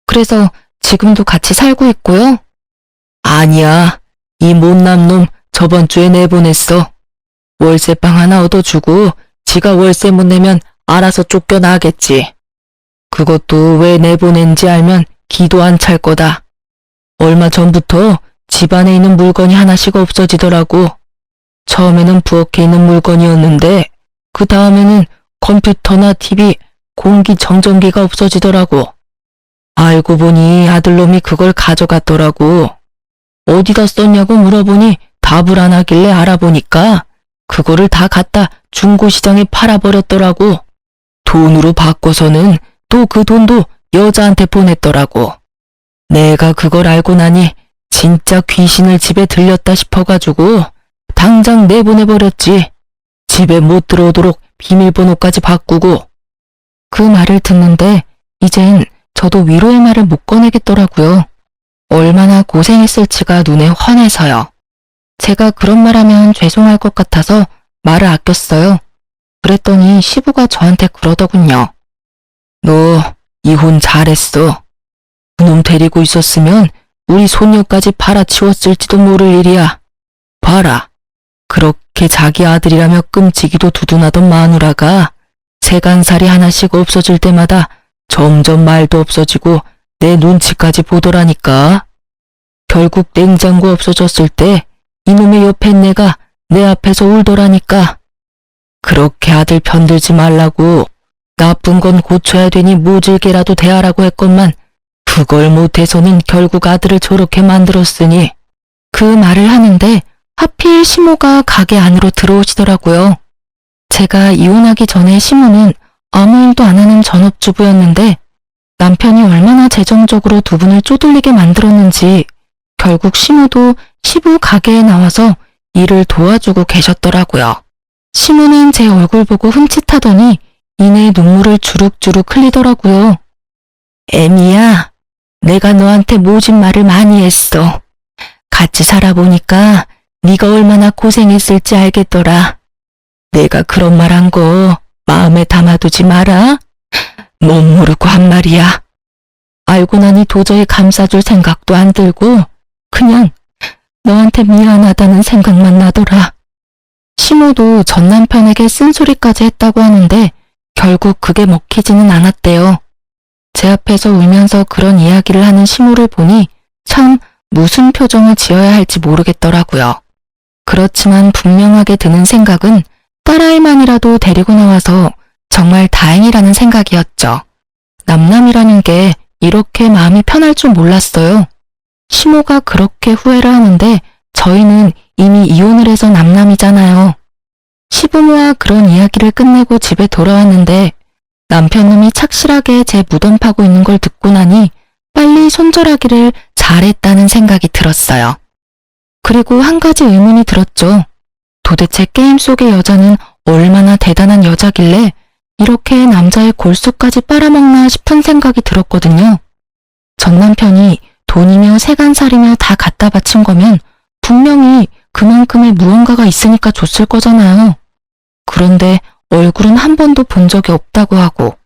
그래서 지금도 같이 살고 있고요? 아니야. 이 못난 놈 저번 주에 내보냈어. 월세방 하나 얻어주고 지가 월세 못 내면 알아서 쫓겨나겠지. 그것도 왜 내보낸지 알면 기도 안 찰 거다. 얼마 전부터 집안에 있는 물건이 하나씩 없어지더라고. 처음에는 부엌에 있는 물건이었는데 그 다음에는 컴퓨터나 TV, 공기청정기가 없어지더라고. 알고 보니 아들놈이 그걸 가져갔더라고. 어디다 썼냐고 물어보니 답을 안 하길래 알아보니까 그거를 다 갖다 중고시장에 팔아버렸더라고. 돈으로 바꿔서는 또 그 돈도 여자한테 보냈더라고. 내가 그걸 알고 나니 진짜 귀신을 집에 들렸다 싶어가지고 당장 내보내버렸지. 집에 못 들어오도록 비밀번호까지 바꾸고. 그 말을 듣는데 이젠 저도 위로의 말을 못 꺼내겠더라고요. 얼마나 고생했을지가 눈에 훤해서요. 제가 그런 말하면 죄송할 것 같아서 말을 아꼈어요. 그랬더니 시부가 저한테 그러더군요. 너 이혼 잘했어. 그놈 데리고 있었으면 우리 손녀까지 팔아치웠을지도 모를 일이야. 봐라. 그렇게 자기 아들이라며 끔찍이도 두둔하던 마누라가 세간살이 하나씩 없어질 때마다 점점 말도 없어지고 내 눈치까지 보더라니까. 결국 냉장고 없어졌을 때 이놈의 옆에 내가 내 앞에서 울더라니까. 그렇게 아들 편들지 말라고 나쁜 건 고쳐야 되니 모질게라도 대하라고 했건만 그걸 못해서는 결국 아들을 저렇게 만들었으니. 그 말을 하는데 하필 시모가 가게 안으로 들어오시더라고요. 제가 이혼하기 전에 시모는 아무 일도 안 하는 전업주부였는데 남편이 얼마나 재정적으로 두 분을 쪼들리게 만들었는지 결국 시모도 시부 가게에 나와서 일을 도와주고 계셨더라고요. 시모는 제 얼굴 보고 흠칫하더니 이내 눈물을 주룩주룩 흘리더라고요. 애미야, 내가 너한테 모진 말을 많이 했어. 같이 살아보니까 네가 얼마나 고생했을지 알겠더라. 내가 그런 말 한 거 마음에 담아두지 마라. 못 모르고 한 말이야. 알고 나니 도저히 감싸줄 생각도 안 들고 그냥 너한테 미안하다는 생각만 나더라. 시모도 전 남편에게 쓴소리까지 했다고 하는데 결국 그게 먹히지는 않았대요. 제 앞에서 울면서 그런 이야기를 하는 시모를 보니 참 무슨 표정을 지어야 할지 모르겠더라고요. 그렇지만 분명하게 드는 생각은 딸아이만이라도 데리고 나와서 정말 다행이라는 생각이었죠. 남남이라는 게 이렇게 마음이 편할 줄 몰랐어요. 시모가 그렇게 후회를 하는데 저희는 이미 이혼을 해서 남남이잖아요. 시부모와 그런 이야기를 끝내고 집에 돌아왔는데 남편놈이 착실하게 제 무덤 파고 있는 걸 듣고 나니 빨리 손절하기를 잘했다는 생각이 들었어요. 그리고 한 가지 의문이 들었죠. 도대체 게임 속의 여자는 얼마나 대단한 여자길래 이렇게 남자의 골수까지 빨아먹나 싶은 생각이 들었거든요. 전 남편이 돈이며 세간살이며 다 갖다 바친 거면 분명히 그만큼의 무언가가 있으니까 줬을 거잖아요. 그런데 얼굴은 한 번도 본 적이 없다고 하고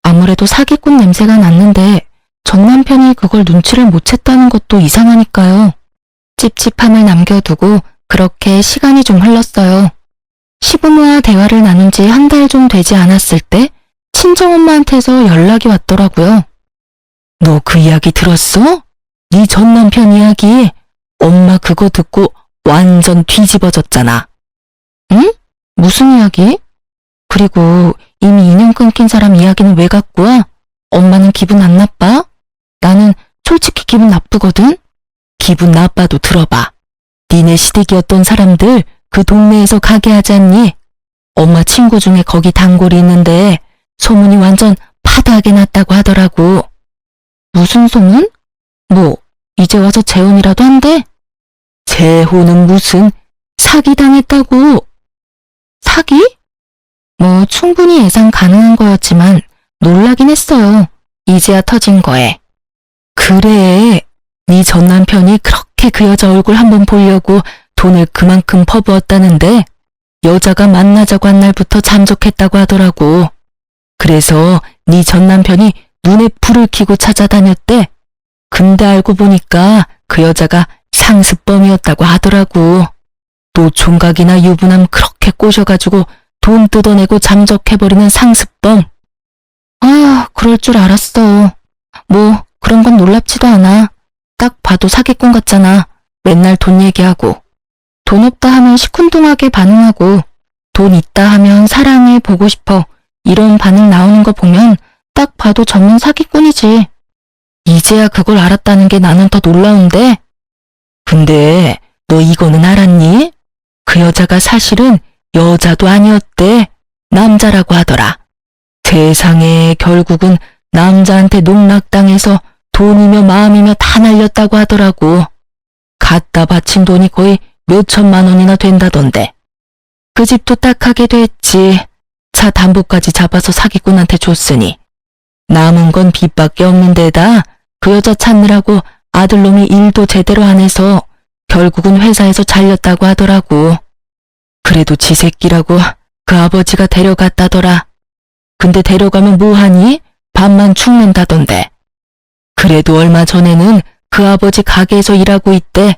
아무래도 사기꾼 냄새가 났는데 전 남편이 그걸 눈치를 못 챘다는 것도 이상하니까요. 찝찝함을 남겨두고 그렇게 시간이 좀 흘렀어요. 시부모와 대화를 나눈 지 한 달 좀 되지 않았을 때 친정엄마한테서 연락이 왔더라고요. 너 그 이야기 들었어? 네 전 남편 이야기. 엄마 그거 듣고 완전 뒤집어졌잖아. 응? 무슨 이야기? 그리고 이미 인연 끊긴 사람 이야기는 왜 갖고 와? 엄마는 기분 안 나빠? 나는 솔직히 기분 나쁘거든? 기분 나빠도 들어봐. 니네 시댁이었던 사람들 그 동네에서 가게 하지 않니? 엄마 친구 중에 거기 단골이 있는데 소문이 완전 파다하게 났다고 하더라고. 무슨 소문? 뭐 이제 와서 재혼이라도 한대? 재혼은 무슨 사기당했다고. 사기? 뭐 충분히 예상 가능한 거였지만 놀라긴 했어요. 이제야 터진 거에. 그래, 네 전 남편이 그렇게 그 여자 얼굴 한번 보려고 돈을 그만큼 퍼부었다는데 여자가 만나자고 한 날부터 잠적했다고 하더라고. 그래서 네 전 남편이 눈에 불을 켜고 찾아다녔대. 근데 알고 보니까 그 여자가 상습범이었다고 하더라고. 노총각이나 유부남 그렇게 꼬셔가지고 돈 뜯어내고 잠적해버리는 상습범. 아, 그럴 줄 알았어. 뭐 그런 건 놀랍지도 않아. 딱 봐도 사기꾼 같잖아. 맨날 돈 얘기하고. 돈 없다 하면 시큰둥하게 반응하고 돈 있다 하면 사랑해 보고 싶어 이런 반응 나오는 거 보면 딱 봐도 전문 사기꾼이지. 이제야 그걸 알았다는 게 나는 더 놀라운데. 근데 너 이거는 알았니? 그 여자가 사실은 여자도 아니었대. 남자라고 하더라. 세상에 결국은 남자한테 농락당해서 돈이며 마음이며 다 날렸다고 하더라고. 갖다 바친 돈이 거의 몇 천만 원이나 된다던데. 그 집도 딱 하게 됐지. 차 담보까지 잡아서 사기꾼한테 줬으니. 남은 건 빚밖에 없는 데다 그 여자 찾느라고 아들놈이 일도 제대로 안 해서 결국은 회사에서 잘렸다고 하더라고. 그래도 지 새끼라고 그 아버지가 데려갔다더라. 근데 데려가면 뭐하니? 밥만 축낸다던데. 그래도 얼마 전에는 그 아버지 가게에서 일하고 있대.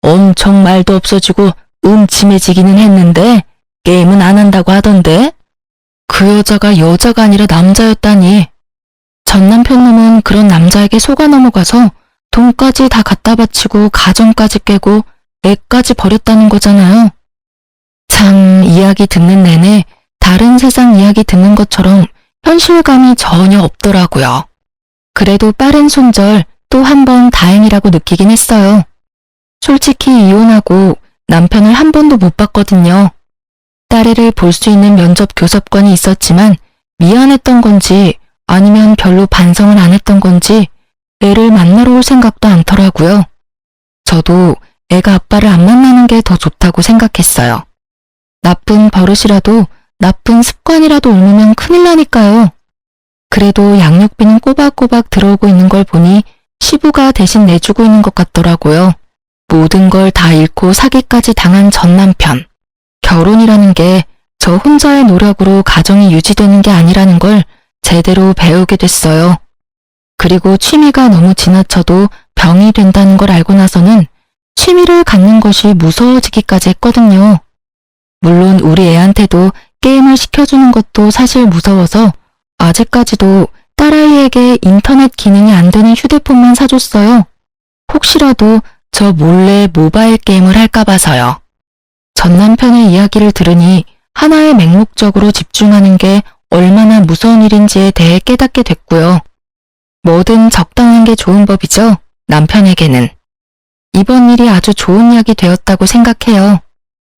엄청 말도 없어지고 음침해지기는 했는데 게임은 안 한다고 하던데. 그 여자가 아니라 남자였다니. 전 남편 놈은 그런 남자에게 속아 넘어가서 돈까지 다 갖다 바치고 가정까지 깨고 애까지 버렸다는 거잖아요. 참 이야기 듣는 내내 다른 세상 이야기 듣는 것처럼 현실감이 전혀 없더라고요. 그래도 빠른 손절 또 한 번 다행이라고 느끼긴 했어요. 솔직히 이혼하고 남편을 한 번도 못 봤거든요. 딸애를 볼 수 있는 면접 교섭권이 있었지만 미안했던 건지 아니면 별로 반성을 안 했던 건지 애를 만나러 올 생각도 않더라고요. 저도 애가 아빠를 안 만나는 게 더 좋다고 생각했어요. 나쁜 버릇이라도 나쁜 습관이라도 옮으면 큰일 나니까요. 그래도 양육비는 꼬박꼬박 들어오고 있는 걸 보니 시부가 대신 내주고 있는 것 같더라고요. 모든 걸 다 잃고 사기까지 당한 전 남편. 결혼이라는 게 저 혼자의 노력으로 가정이 유지되는 게 아니라는 걸 제대로 배우게 됐어요. 그리고 취미가 너무 지나쳐도 병이 된다는 걸 알고 나서는 취미를 갖는 것이 무서워지기까지 했거든요. 물론 우리 애한테도 게임을 시켜주는 것도 사실 무서워서 아직까지도 딸아이에게 인터넷 기능이 안 되는 휴대폰만 사줬어요. 혹시라도 저 몰래 모바일 게임을 할까 봐서요. 전 남편의 이야기를 들으니 하나의 맹목적으로 집중하는 게 얼마나 무서운 일인지에 대해 깨닫게 됐고요. 뭐든 적당한 게 좋은 법이죠, 남편에게는. 이번 일이 아주 좋은 약이 되었다고 생각해요.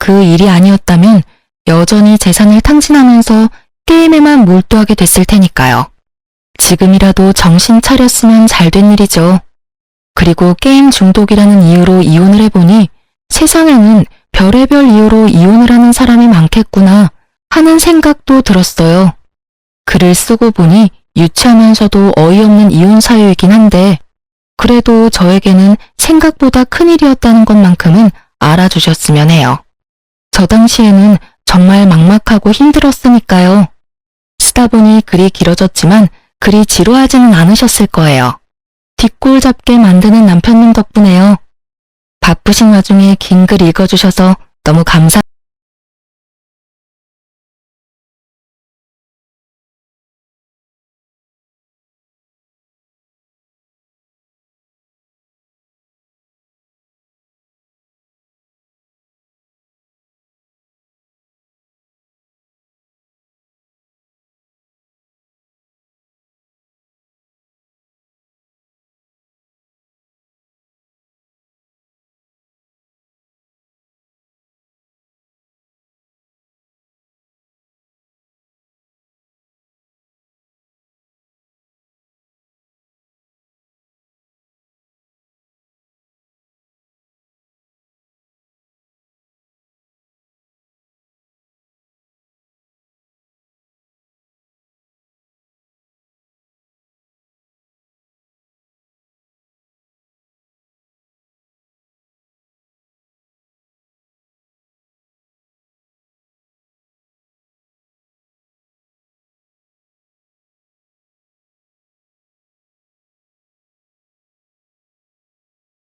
그 일이 아니었다면 여전히 재산을 탕진하면서 게임에만 몰두하게 됐을 테니까요. 지금이라도 정신 차렸으면 잘 된 일이죠. 그리고 게임 중독이라는 이유로 이혼을 해보니 세상에는 별의별 이유로 이혼을 하는 사람이 많겠구나 하는 생각도 들었어요. 글을 쓰고 보니 유치하면서도 어이없는 이혼 사유이긴 한데 그래도 저에게는 생각보다 큰일이었다는 것만큼은 알아주셨으면 해요. 저 당시에는 정말 막막하고 힘들었으니까요. 쓰다 보니 글이 길어졌지만 그리 지루하지는 않으셨을 거예요. 뒷골 잡게 만드는 남편님 덕분에요. 바쁘신 와중에 긴 글 읽어주셔서 너무 감사합니다.